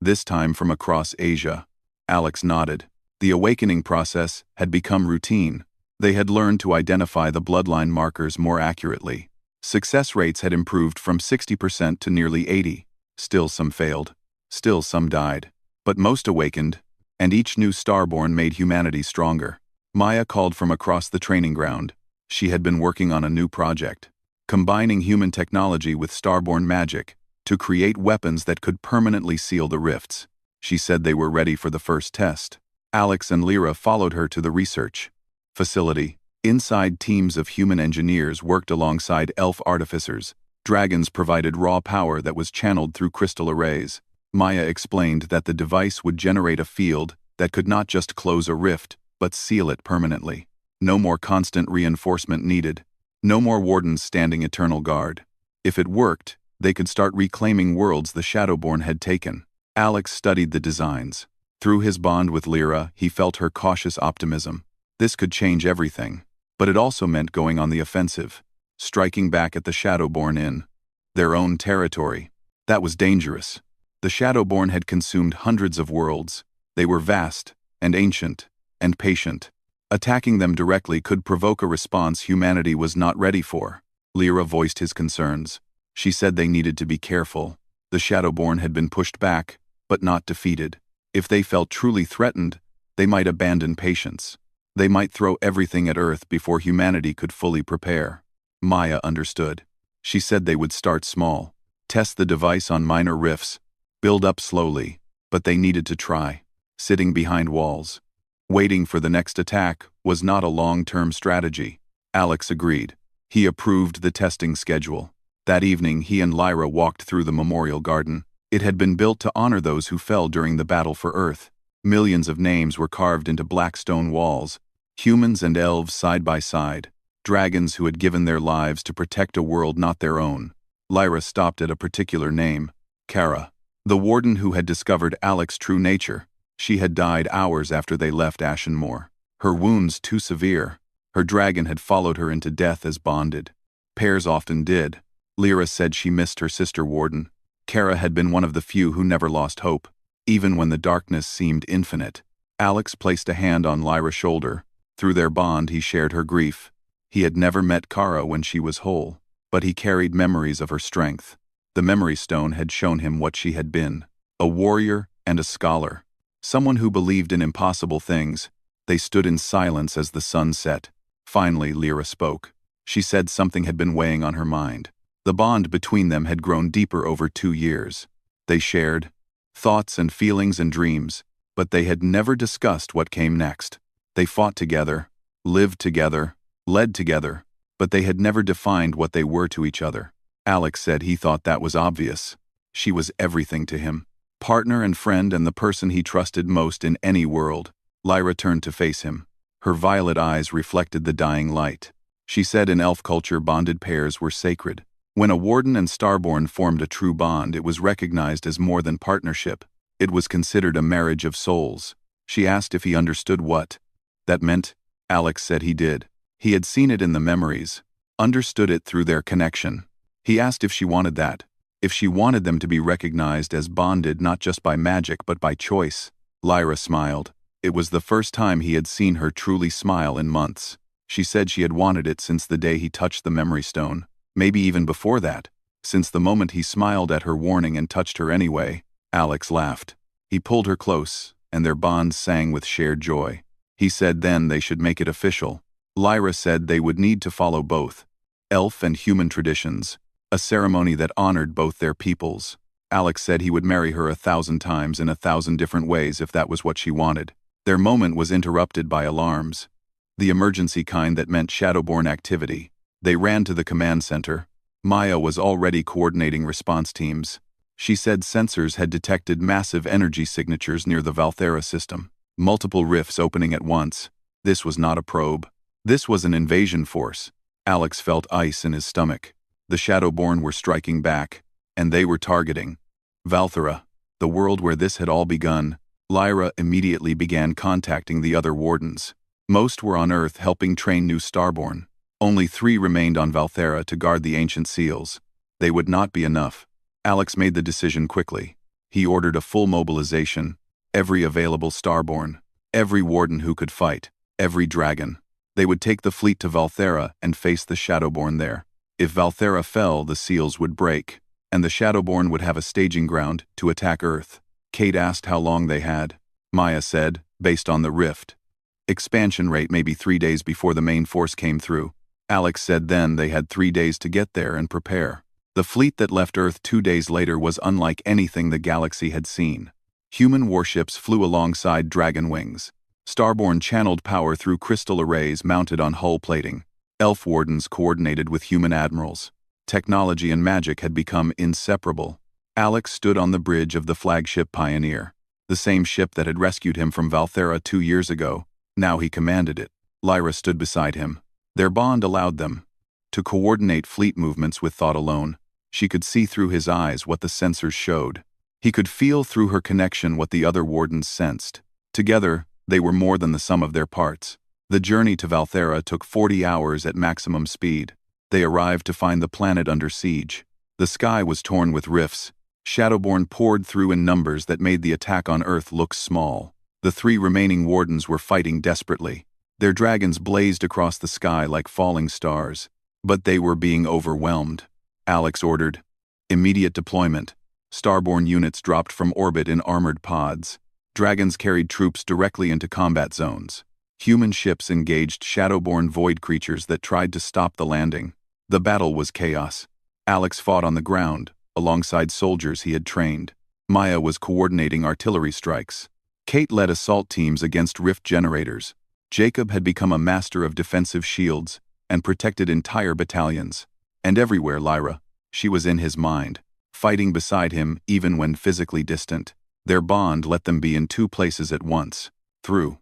This time from across Asia. Alex nodded. The awakening process had become routine. They had learned to identify the bloodline markers more accurately. Success rates had improved from 60% to nearly 80%. Still some failed. Still some died. But most awakened, and each new Starborn made humanity stronger. Maya called from across the training ground. She had been working on a new project, combining human technology with Starborn magic to create weapons that could permanently seal the rifts. She said they were ready for the first test. Alex and Lyra followed her to the research facility. Inside, teams of human engineers worked alongside elf artificers. Dragons provided raw power that was channeled through crystal arrays. Maya explained that the device would generate a field that could not just close a rift, but seal it permanently. No more constant reinforcement needed. No more wardens standing eternal guard. If it worked, they could start reclaiming worlds the Shadowborn had taken. Alex studied the designs. Through his bond with Lyra, he felt her cautious optimism. This could change everything. But it also meant going on the offensive, striking back at the Shadowborn in their own territory. That was dangerous. The Shadowborn had consumed hundreds of worlds. They were vast, and ancient, and patient. Attacking them directly could provoke a response humanity was not ready for. Lyra voiced his concerns. She said they needed to be careful. The Shadowborn had been pushed back, but not defeated. If they felt truly threatened, they might abandon patience. They might throw everything at Earth before humanity could fully prepare. Maya understood. She said they would start small, test the device on minor rifts, build up slowly, but they needed to try. Sitting behind walls, waiting for the next attack, was not a long-term strategy. Alex agreed. He approved the testing schedule. That evening, he and Lyra walked through the memorial garden. It had been built to honor those who fell during the battle for Earth. Millions of names were carved into black stone walls, humans and elves side by side, dragons who had given their lives to protect a world not their own. Lyra stopped at a particular name, Kara, the warden who had discovered Alex's true nature. She had died hours after they left Ashenmoor. Her wounds too severe. Her dragon had followed her into death as bonded. Pairs often did. Lyra said she missed her sister warden. Kara had been one of the few who never lost hope, even when the darkness seemed infinite. Alex placed a hand on Lyra's shoulder. Through their bond, he shared her grief. He had never met Kara when she was whole, but he carried memories of her strength. The memory stone had shown him what she had been, a warrior and a scholar, someone who believed in impossible things. They stood in silence as the sun set. Finally, Lyra spoke. She said something had been weighing on her mind. The bond between them had grown deeper over 2 years. They shared thoughts and feelings and dreams, but they had never discussed what came next. They fought together, lived together, led together, but they had never defined what they were to each other. Alex said he thought that was obvious. She was everything to him, partner and friend and the person he trusted most in any world. Lyra turned to face him. Her violet eyes reflected the dying light. She said in elf culture bonded pairs were sacred. When a warden and starborn formed a true bond, it was recognized as more than partnership. It was considered a marriage of souls. She asked if he understood what that meant. Alex said he did. He had seen it in the memories, understood it through their connection. He asked if she wanted that, if she wanted them to be recognized as bonded not just by magic but by choice. Lyra smiled. It was the first time he had seen her truly smile in months. She said she had wanted it since the day he touched the memory stone. Maybe even before that, since the moment he smiled at her warning and touched her anyway. Alex laughed. He pulled her close, and their bond sang with shared joy. He said then they should make it official. Lyra said they would need to follow both elf and human traditions, a ceremony that honored both their peoples. Alex said he would marry her 1,000 times in 1,000 different ways if that was what she wanted. Their moment was interrupted by alarms, the emergency kind that meant Shadowborn activity. They ran to the command center. Maya was already coordinating response teams. She said sensors had detected massive energy signatures near the Valthera system, multiple rifts opening at once. This was not a probe. This was an invasion force. Alex felt ice in his stomach. The Shadowborn were striking back, and they were targeting Valthera, the world where this had all begun. Lyra immediately began contacting the other wardens. Most were on Earth helping train new Starborn. Only 3 remained on Valthera to guard the ancient seals. They would not be enough. Alex made the decision quickly. He ordered a full mobilization. Every available Starborn, every warden who could fight, every dragon. They would take the fleet to Valthera and face the Shadowborn there. If Valthera fell, the seals would break, and the Shadowborn would have a staging ground to attack Earth. Kate asked how long they had. Maya said, based on the rift. Expansion rate maybe 3 days before the main force came through. Alex said then they had 3 days to get there and prepare. The fleet that left Earth 2 days later was unlike anything the galaxy had seen. Human warships flew alongside dragon wings. Starborn channeled power through crystal arrays mounted on hull plating. Elf wardens coordinated with human admirals. Technology and magic had become inseparable. Alex stood on the bridge of the flagship Pioneer, the same ship that had rescued him from Valthera 2 years ago. Now he commanded it. Lyra stood beside him. Their bond allowed them to coordinate fleet movements with thought alone. She could see through his eyes what the sensors showed. He could feel through her connection what the other wardens sensed. Together, they were more than the sum of their parts. The journey to Valthera took 40 hours at maximum speed. They arrived to find the planet under siege. The sky was torn with rifts. Shadowborn poured through in numbers that made the attack on Earth look small. The 3 remaining wardens were fighting desperately. Their dragons blazed across the sky like falling stars. But they were being overwhelmed. Alex ordered immediate deployment. Starborn units dropped from orbit in armored pods. Dragons carried troops directly into combat zones. Human ships engaged Shadowborn void creatures that tried to stop the landing. The battle was chaos. Alex fought on the ground, alongside soldiers he had trained. Maya was coordinating artillery strikes. Kate led assault teams against rift generators. Jacob had become a master of defensive shields and protected entire battalions. And everywhere Lyra, she was in his mind, fighting beside him even when physically distant. Their bond let them be in 2 places at once. Through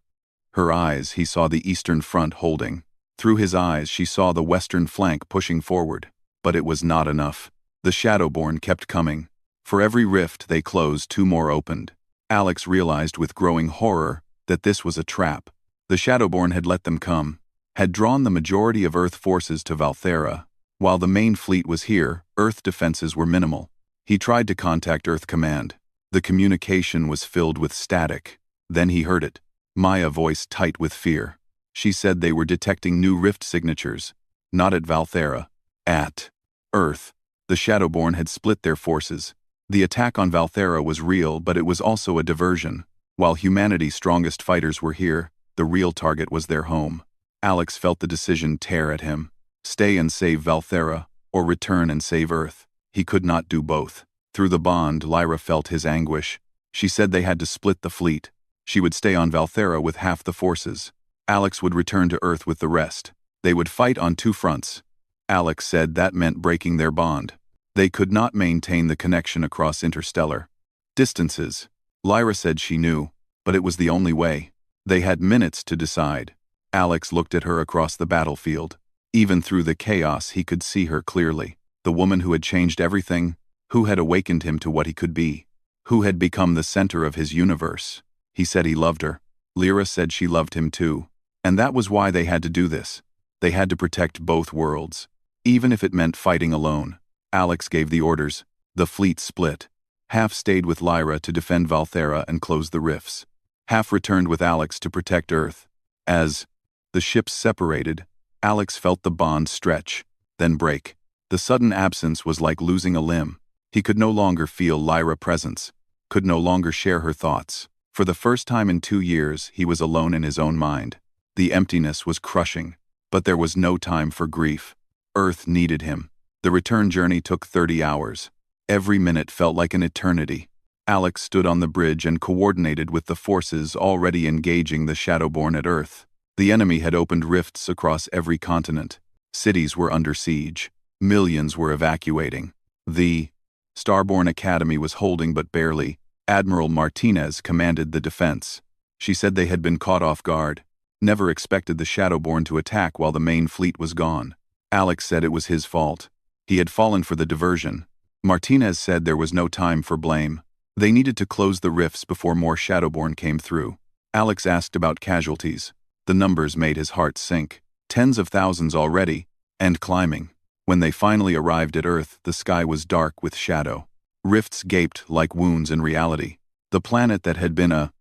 her eyes, he saw the eastern front holding. Through his eyes, she saw the western flank pushing forward. But it was not enough. The Shadowborn kept coming. For every rift they closed, 2 more opened. Alex realized with growing horror that this was a trap. The Shadowborn had let them come, had drawn the majority of Earth forces to Valthera. While the main fleet was here, Earth defenses were minimal. He tried to contact Earth Command. The communication was filled with static. Then he heard it. Maya voice tight with fear. She said they were detecting new rift signatures. Not at Valthera. At Earth. The Shadowborn had split their forces. The attack on Valthera was real, but it was also a diversion. While humanity's strongest fighters were here, the real target was their home. Alex felt the decision tear at him. Stay and save Valthera, or return and save Earth. He could not do both. Through the bond, Lyra felt his anguish. She said they had to split the fleet. She would stay on Valthera with half the forces. Alex would return to Earth with the rest. They would fight on 2 fronts. Alex said that meant breaking their bond. They could not maintain the connection across interstellar distances. Lyra said she knew, but it was the only way. They had minutes to decide. Alex looked at her across the battlefield. Even through the chaos, he could see her clearly. The woman who had changed everything, who had awakened him to what he could be, who had become the center of his universe. He said he loved her. Lyra said she loved him too. And that was why they had to do this. They had to protect both worlds, even if it meant fighting alone. Alex gave the orders. The fleet split. Half stayed with Lyra to defend Valthera and close the rifts. Half returned with Alex to protect Earth. As the ships separated, Alex felt the bond stretch, then break. The sudden absence was like losing a limb. He could no longer feel Lyra's presence, could no longer share her thoughts. For the first time in 2 years, he was alone in his own mind. The emptiness was crushing, but there was no time for grief. Earth needed him. The return journey took 30 hours. Every minute felt like an eternity. Alex stood on the bridge and coordinated with the forces already engaging the Shadowborn at Earth. The enemy had opened rifts across every continent. Cities were under siege. Millions were evacuating. The Starborn Academy was holding but barely. Admiral Martinez commanded the defense. She said they had been caught off guard. Never expected the Shadowborn to attack while the main fleet was gone. Alex said it was his fault. He had fallen for the diversion. Martinez said there was no time for blame. They needed to close the rifts before more Shadowborn came through. Alex asked about casualties. The numbers made his heart sink. Tens of thousands already, and climbing. When they finally arrived at Earth, the sky was dark with shadow. Rifts gaped like wounds in reality. The planet that had been a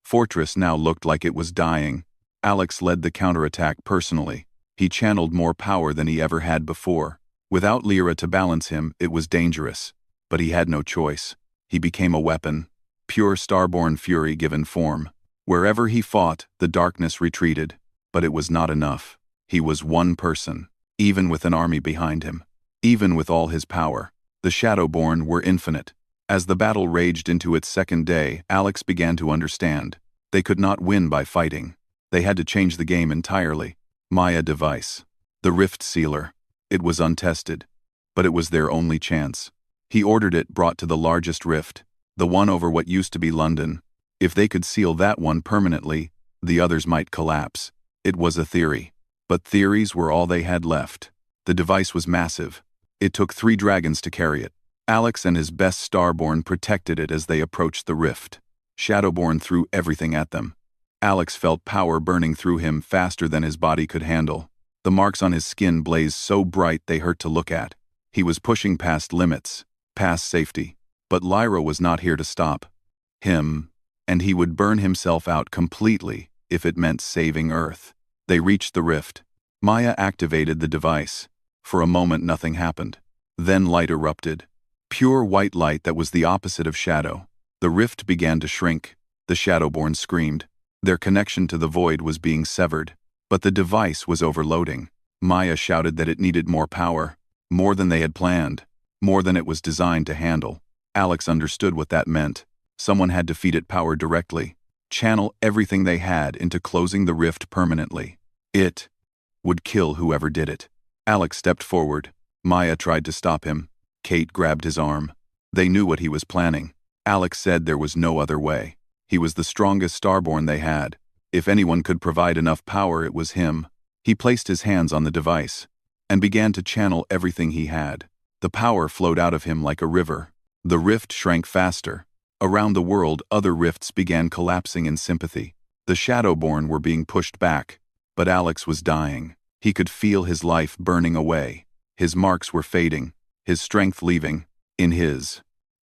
fortress now looked like it was dying. Alex led the counterattack personally. He channeled more power than he ever had before. Without Lyra to balance him, it was dangerous. But he had no choice. He became a weapon. Pure Starborn fury given form. Wherever he fought, the darkness retreated. But it was not enough. He was one person, even with an army behind him. Even with all his power. The Shadowborn were infinite. As the battle raged into its second day, Alex began to understand. They could not win by fighting. They had to change the game entirely. Maya device. The rift sealer. It was untested. But it was their only chance. He ordered it brought to the largest rift, the one over what used to be London. If they could seal that one permanently, the others might collapse. It was a theory. But theories were all they had left. The device was massive. It took 3 dragons to carry it. Alex and his best Starborn protected it as they approached the rift. Shadowborn threw everything at them. Alex felt power burning through him faster than his body could handle. The marks on his skin blazed so bright they hurt to look at. He was pushing past limits, past safety. But Lyra was not here to stop him, and he would burn himself out completely if it meant saving Earth. They reached the rift. Maya activated the device. For a moment nothing happened. Then light erupted. Pure white light that was the opposite of shadow. The rift began to shrink. The Shadowborn screamed. Their connection to the void was being severed. But the device was overloading. Maya shouted that it needed more power. More than they had planned. More than it was designed to handle. Alex understood what that meant. Someone had to feed it power directly. Channel everything they had into closing the rift permanently. It would kill whoever did it. Alex stepped forward. Maya tried to stop him. Kate grabbed his arm. They knew what he was planning. Alex said there was no other way. He was the strongest Starborn they had. If anyone could provide enough power, it was him. He placed his hands on the device and began to channel everything he had. The power flowed out of him like a river. The rift shrank faster. Around the world, other rifts began collapsing in sympathy. The Shadowborn were being pushed back, but Alex was dying. He could feel his life burning away. His marks were fading, his strength leaving. In his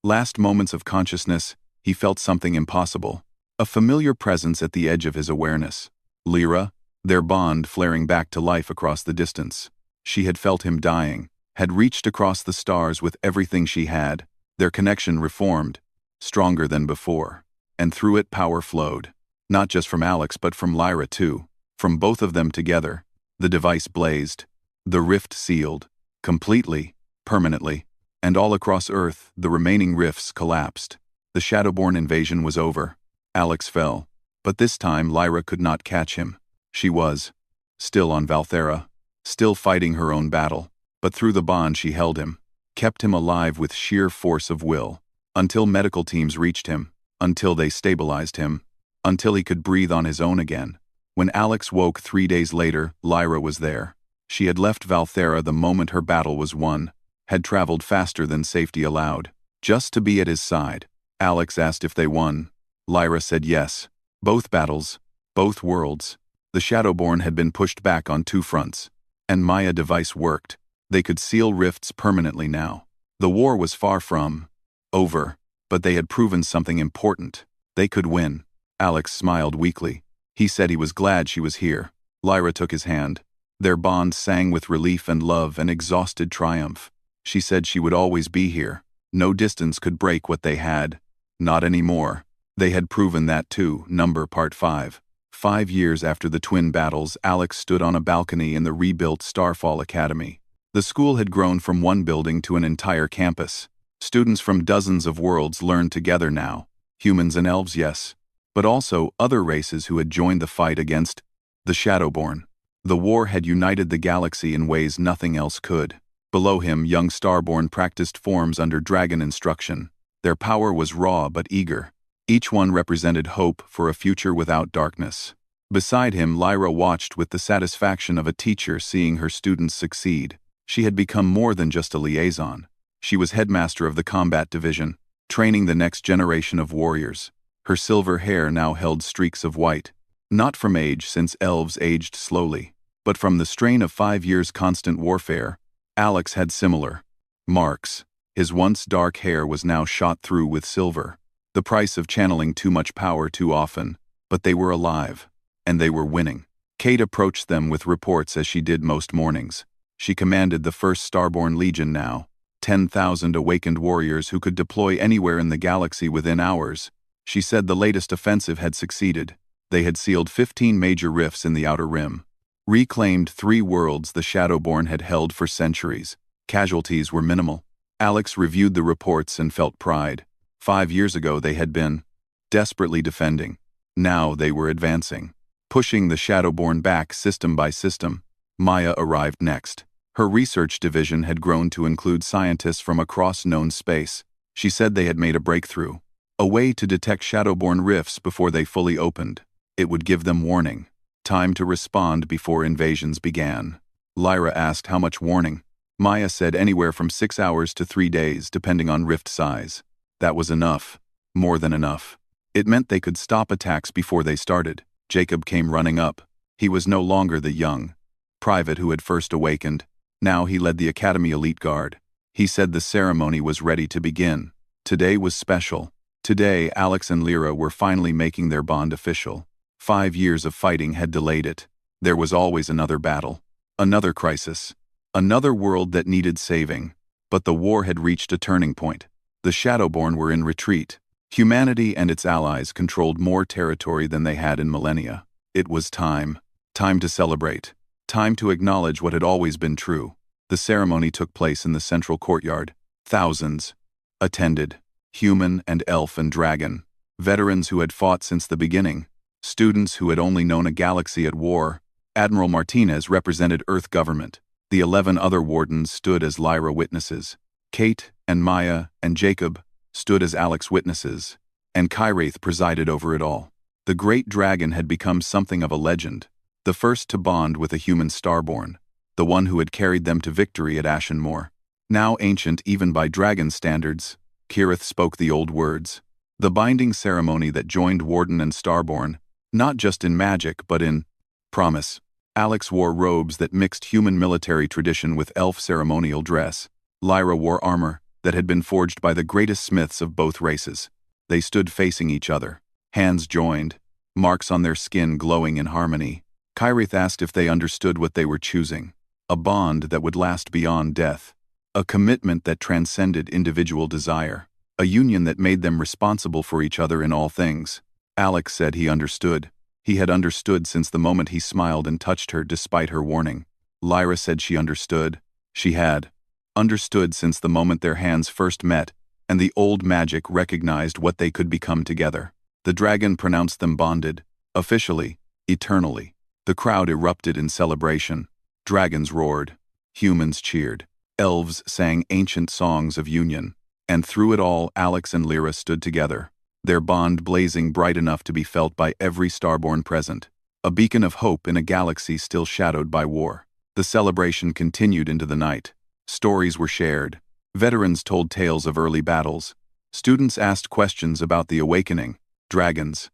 last moments of consciousness, he felt something impossible. A familiar presence at the edge of his awareness. Lyra, their bond flaring back to life across the distance. She had felt him dying, had reached across the stars with everything she had. Their connection reformed, stronger than before, and through it power flowed. Not just from Alex but from Lyra too. From both of them together. The device blazed. The rift sealed. Completely, permanently, and all across Earth, the remaining rifts collapsed. The Shadowborn invasion was over. Alex fell, but this time Lyra could not catch him. She was still on Valthera, still fighting her own battle, but through the bond she held him, kept him alive with sheer force of will, until medical teams reached him, until they stabilized him, until he could breathe on his own again. When Alex woke 3 days later, Lyra was there. She had left Valthera the moment her battle was won, had traveled faster than safety allowed, just to be at his side. Alex asked if they won. Lyra said yes. Both battles, both worlds. The Shadowborn had been pushed back on 2 fronts, and Maya device worked. They could seal rifts permanently now. The war was far from over, but they had proven something important. They could win. Alex smiled weakly. He said he was glad she was here. Lyra took his hand. Their bond sang with relief and love and exhausted triumph. She said she would always be here. No distance could break what they had. Not anymore. They had proven that too. Part 5. 5 years after the twin battles, Alex stood on a balcony in the rebuilt Starfall Academy. The school had grown from one building to an entire campus. Students from dozens of worlds learned together now. Humans and elves, yes, but also other races who had joined the fight against the Shadowborn. The war had united the galaxy in ways nothing else could. Below him, young Starborn practiced forms under dragon instruction. Their power was raw but eager. Each one represented hope for a future without darkness. Beside him, Lyra watched with the satisfaction of a teacher seeing her students succeed. She had become more than just a liaison. She was headmaster of the combat division, training the next generation of warriors. Her silver hair now held streaks of white, not from age since elves aged slowly, but from the strain of 5 years' constant warfare. Alex had similar marks. His once dark hair was now shot through with silver. The price of channeling too much power too often, but they were alive, and they were winning. Kate approached them with reports as she did most mornings. She commanded the first Starborn Legion now, 10,000 awakened warriors who could deploy anywhere in the galaxy within hours. She said the latest offensive had succeeded. They had sealed 15 major rifts in the Outer Rim, reclaimed 3 worlds the Shadowborn had held for centuries. Casualties were minimal. Alex reviewed the reports and felt pride. 5 years ago they had been desperately defending. Now they were advancing, pushing the Shadowborn back system by system. Maya arrived next. Her research division had grown to include scientists from across known space. She said they had made a breakthrough, a way to detect Shadowborn rifts before they fully opened. It would give them warning, time to respond before invasions began. Lyra asked how much warning. Maya said anywhere from 6 hours to 3 days, depending on rift size. That was enough. More than enough. It meant they could stop attacks before they started. Jacob came running up. He was no longer the young private who had first awakened. Now he led the Academy Elite Guard. He said the ceremony was ready to begin. Today was special. Today, Alex and Lyra were finally making their bond official. 5 years of fighting had delayed it. There was always another battle, another crisis, another world that needed saving. But the war had reached a turning point. The Shadowborn were in retreat. Humanity and its allies controlled more territory than they had in millennia. It was time. Time to celebrate. Time to acknowledge what had always been true. The ceremony took place in the central courtyard. Thousands attended. Human and elf and dragon. Veterans who had fought since the beginning. Students who had only known a galaxy at war. Admiral Martinez represented Earth government. The 11 other wardens stood as Lyra witnesses. Kate and Maya and Jacob stood as Alex witnesses. And Kyraith presided over it all. The great dragon had become something of a legend. The first to bond with a human starborn. The one who had carried them to victory at Ashenmoor. Now ancient even by dragon standards, Kirith spoke the old words. The binding ceremony that joined Warden and Starborn, not just in magic but in promise. Alex wore robes that mixed human military tradition with elf ceremonial dress. Lyra wore armor that had been forged by the greatest smiths of both races. They stood facing each other, hands joined, marks on their skin glowing in harmony. Kyraith asked if they understood what they were choosing. A bond that would last beyond death. A commitment that transcended individual desire. A union that made them responsible for each other in all things. Alex said he understood. He had understood since the moment he smiled and touched her despite her warning. Lyra said she understood. She had understood since the moment their hands first met, and the old magic recognized what they could become together. The dragon pronounced them bonded, officially, eternally. The crowd erupted in celebration. Dragons roared. Humans cheered. Elves sang ancient songs of union. And through it all, Alex and Lyra stood together, their bond blazing bright enough to be felt by every starborn present. A beacon of hope in a galaxy still shadowed by war. The celebration continued into the night. Stories were shared. Veterans told tales of early battles. Students asked questions about the awakening. Dragons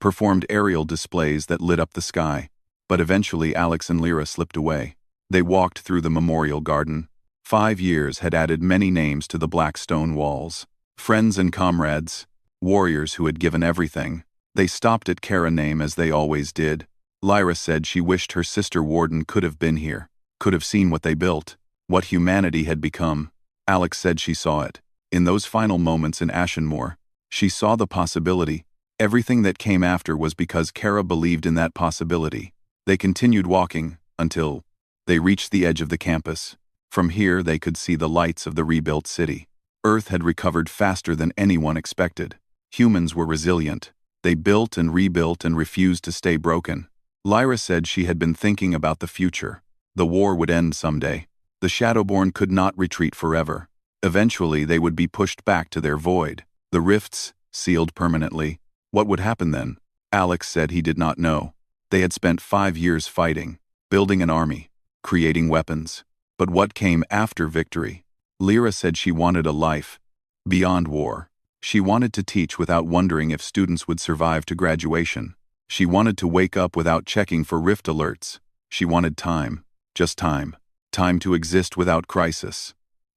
performed aerial displays that lit up the sky. But eventually Alex and Lyra slipped away. They walked through the memorial garden. 5 years had added many names to the black stone walls. Friends and comrades, warriors who had given everything. They stopped at Kara name as they always did. Lyra said she wished her sister Warden could have been here, could have seen what they built, what humanity had become. Alex said she saw it. In those final moments in Ashenmoor, she saw the possibility. Everything that came after was because Kara believed in that possibility. They continued walking until they reached the edge of the campus. From here they could see the lights of the rebuilt city. Earth had recovered faster than anyone expected. Humans were resilient. They built and rebuilt and refused to stay broken. Lyra said she had been thinking about the future. The war would end someday. The Shadowborn could not retreat forever. Eventually they would be pushed back to their void. The rifts sealed permanently. What would happen then? Alex said he did not know. They had spent 5 years fighting, building an army, creating weapons. But what came after victory? Lyra said she wanted a life beyond war. She wanted to teach without wondering if students would survive to graduation. She wanted to wake up without checking for rift alerts. She wanted time, just time. Time to exist without crisis.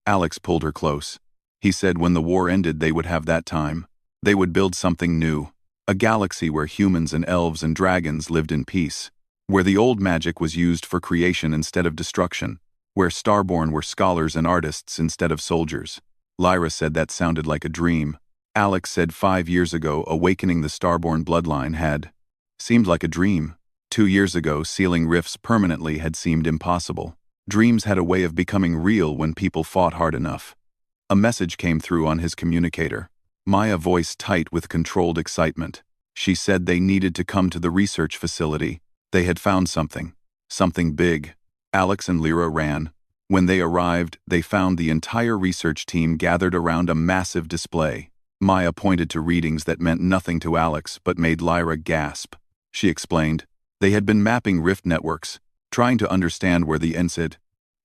Alex pulled her close. He said when the war ended they would have that time. They would build something new. A galaxy where humans and elves and dragons lived in peace. Where the old magic was used for creation instead of destruction. Where Starborn were scholars and artists instead of soldiers. Lyra said that sounded like a dream. Alex said 5 years ago awakening the Starborn bloodline had seemed like a dream. 2 years ago sealing rifts permanently had seemed impossible. Dreams had a way of becoming real when people fought hard enough. A message came through on his communicator. Maya voice tight with controlled excitement. She said they needed to come to the research facility. They had found something. Something big. Alex and Lyra ran. When they arrived, they found the entire research team gathered around a massive display. Maya pointed to readings that meant nothing to Alex but made Lyra gasp. She explained, they had been mapping rift networks, trying to understand where the Ensid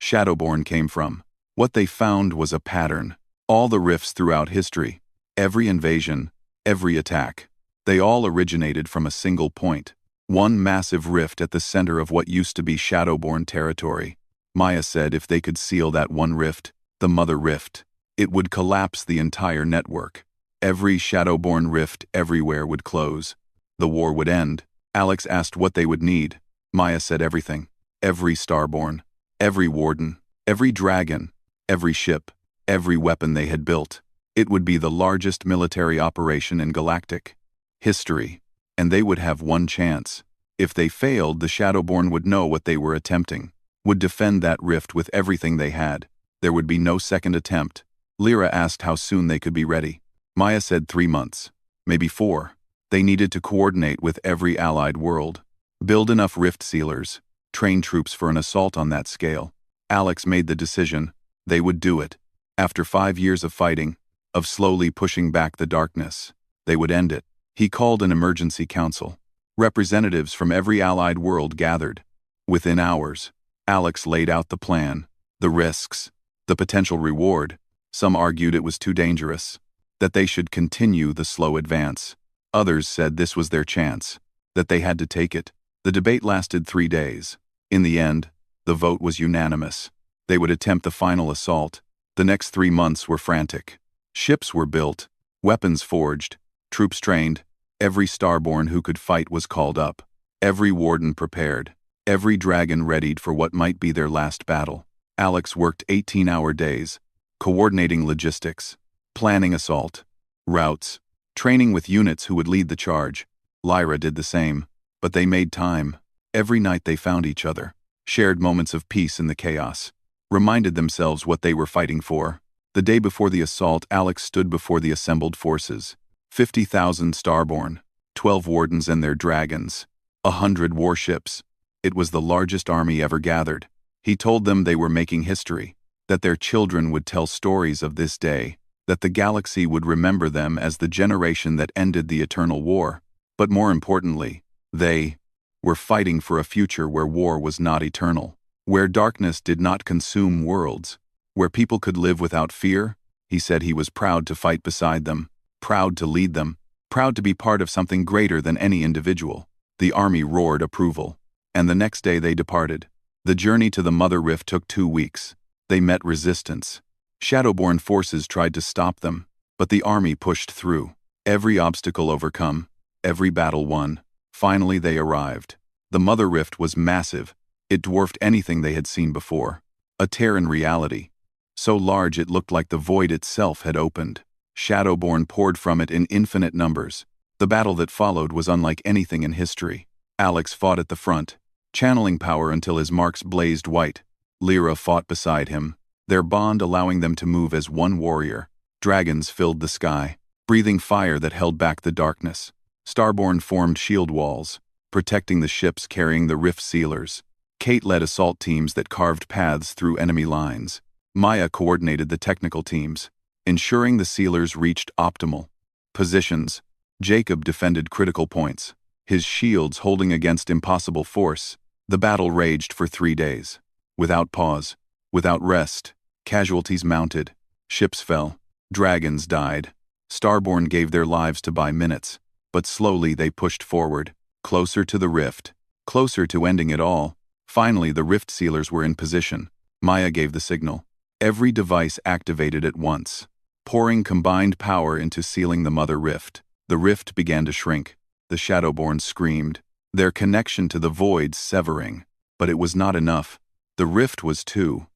Shadowborn came from. What they found was a pattern. All the rifts throughout history, every invasion, every attack, they all originated from a single point. One massive rift at the center of what used to be Shadowborn territory. Maya said if they could seal that one rift, the Mother Rift, it would collapse the entire network. Every Shadowborn rift everywhere would close. The war would end. Alex asked what they would need. Maya said everything. Every Starborn, every Warden, every Dragon, every ship, every weapon they had built. It would be the largest military operation in galactic history, and they would have one chance. If they failed, the Shadowborn would know what they were attempting, would defend that rift with everything they had. There would be no second attempt. Lyra asked how soon they could be ready. Maya said 3 months, maybe 4. They needed to coordinate with every allied world, build enough rift sealers, train troops for an assault on that scale. Alex made the decision. They would do it. After 5 years of fighting, of slowly pushing back the darkness, they would end it. He called an emergency council. Representatives from every allied world gathered. Within hours, Alex laid out the plan, the risks, the potential reward. Some argued it was too dangerous, that they should continue the slow advance. Others said this was their chance, that they had to take it. The debate lasted 3 days. In the end, the vote was unanimous. They would attempt the final assault. The next 3 months were frantic. Ships were built, weapons forged, troops trained. Every Starborn who could fight was called up. Every Warden prepared. Every Dragon readied for what might be their last battle. Alex worked 18-hour days, coordinating logistics, planning assault, routes, training with units who would lead the charge. Lyra did the same, but they made time. Every night they found each other, shared moments of peace in the chaos, reminded themselves what they were fighting for. The day before the assault, Alex stood before the assembled forces. 50,000 Starborn, 12 Wardens and their dragons, 100 warships. It was the largest army ever gathered. He told them they were making history, that their children would tell stories of this day, that the galaxy would remember them as the generation that ended the eternal war. But more importantly, they were fighting for a future where war was not eternal, where darkness did not consume worlds, where people could live without fear. He said he was proud to fight beside them, proud to lead them, proud to be part of something greater than any individual. The army roared approval, and the next day they departed. The journey to the Mother Rift took 2 weeks. They met resistance. Shadowborn forces tried to stop them, but the army pushed through. Every obstacle overcome, every battle won. Finally they arrived. The Mother Rift was massive. It dwarfed anything they had seen before. A tear in reality, so large it looked like the void itself had opened. Shadowborn poured from it in infinite numbers. The battle that followed was unlike anything in history. Alex fought at the front, channeling power until his marks blazed white. Lyra fought beside him, their bond allowing them to move as one warrior. Dragons filled the sky, breathing fire that held back the darkness. Starborn formed shield walls, protecting the ships carrying the rift sealers. Kate led assault teams that carved paths through enemy lines. Maya coordinated the technical teams, ensuring the sealers reached optimal positions. Jacob defended critical points, his shields holding against impossible force. The battle raged for 3 days. Without pause, without rest, casualties mounted, ships fell, dragons died. Starborn gave their lives to buy minutes, but slowly they pushed forward, closer to the rift, closer to ending it all. Finally, the rift sealers were in position. Maya gave the signal. Every device activated at once, pouring combined power into sealing the Mother Rift. The rift began to shrink. The Shadowborn screamed, their connection to the void severing. But it was not enough. The rift was too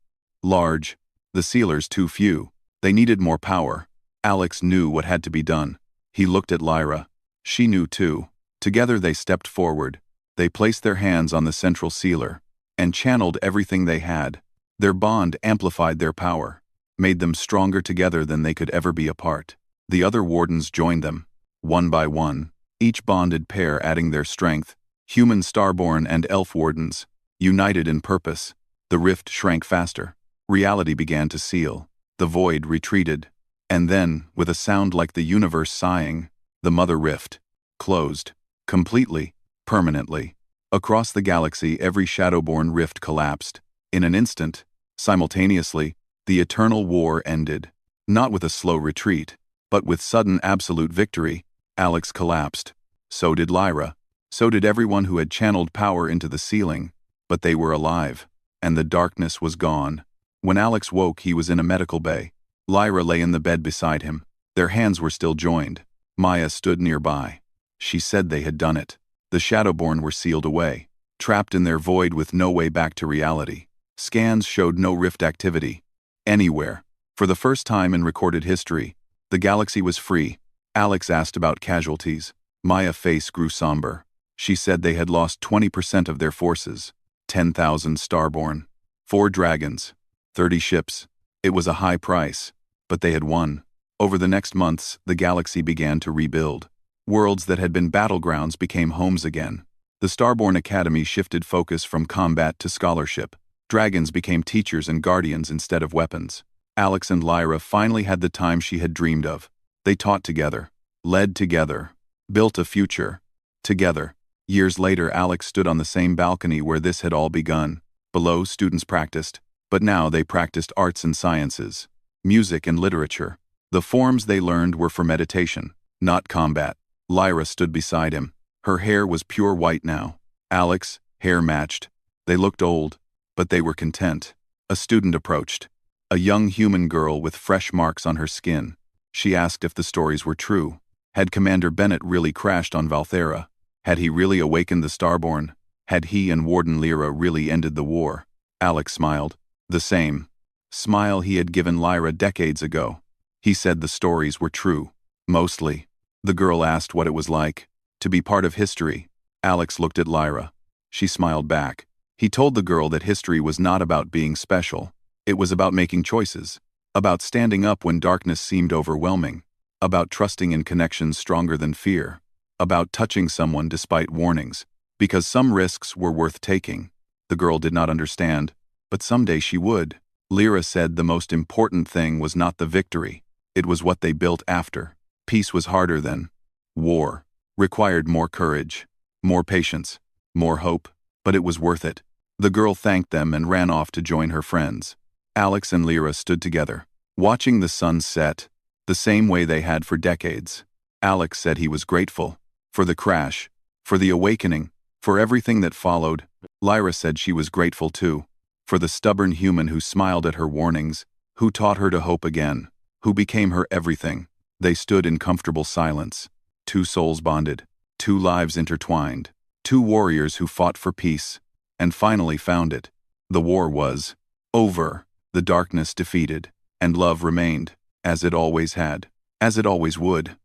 large, the sealers too few. They needed more power. Alex knew what had to be done. He looked at Lyra. She knew too. Together they stepped forward. They placed their hands on the central sealer and channeled everything they had. Their bond amplified their power, made them stronger together than they could ever be apart. The other Wardens joined them, one by one, each bonded pair adding their strength. Human Starborn and Elf Wardens, united in purpose. The rift shrank faster. Reality began to seal. The void retreated. And then, with a sound like the universe sighing, the Mother Rift closed. Completely, permanently. Across the galaxy, every Shadowborn rift collapsed. In an instant, simultaneously, the eternal war ended. Not with a slow retreat, but with sudden absolute victory. Alex collapsed. So did Lyra. So did everyone who had channeled power into the ceiling, but they were alive, and the darkness was gone. When Alex woke, he was in a medical bay. Lyra lay in the bed beside him. Their hands were still joined. Maya stood nearby. She said they had done it. The Shadowborn were sealed away, trapped in their void with no way back to reality. Scans showed no rift activity. Anywhere. For the first time in recorded history, the galaxy was free. Alex asked about casualties. Maya's face grew somber. She said they had lost 20% of their forces. 10,000 starborn. 4 dragons. 30 ships. It was a high price, but they had won. Over the next months, the galaxy began to rebuild. Worlds that had been battlegrounds became homes again. The Starborn Academy shifted focus from combat to scholarship. Dragons became teachers and guardians instead of weapons. Alex and Lyra finally had the time she had dreamed of. They taught together, led together, built a future together. Years later, Alex stood on the same balcony where this had all begun. Below, students practiced, but now they practiced arts and sciences, music and literature. The forms they learned were for meditation, not combat. Lyra stood beside him. Her hair was pure white now. Alex, hair matched. They looked old, but they were content. A student approached. A young human girl with fresh marks on her skin. She asked if the stories were true. Had Commander Bennett really crashed on Valthera? Had he really awakened the Starborn? Had he and Warden Lyra really ended the war? Alex smiled. The same smile he had given Lyra decades ago. He said the stories were true. Mostly. The girl asked what it was like to be part of history. Alex looked at Lyra. She smiled back. He told the girl that history was not about being special. It was about making choices. About standing up when darkness seemed overwhelming. About trusting in connections stronger than fear. About touching someone despite warnings. Because some risks were worth taking. The girl did not understand, but someday she would. Lyra said the most important thing was not the victory. It was what they built after. Peace was harder than war. Required more courage, more patience, more hope, but it was worth it. The girl thanked them and ran off to join her friends. Alex and Lyra stood together, watching the sun set, the same way they had for decades. Alex said he was grateful for the crash, for the awakening, for everything that followed. Lyra said she was grateful too, for the stubborn human who smiled at her warnings, who taught her to hope again, who became her everything. They stood in comfortable silence. 2 souls bonded, 2 lives intertwined, 2 warriors who fought for peace, and finally found it. The war was over, the darkness defeated, and love remained, as it always had, as it always would.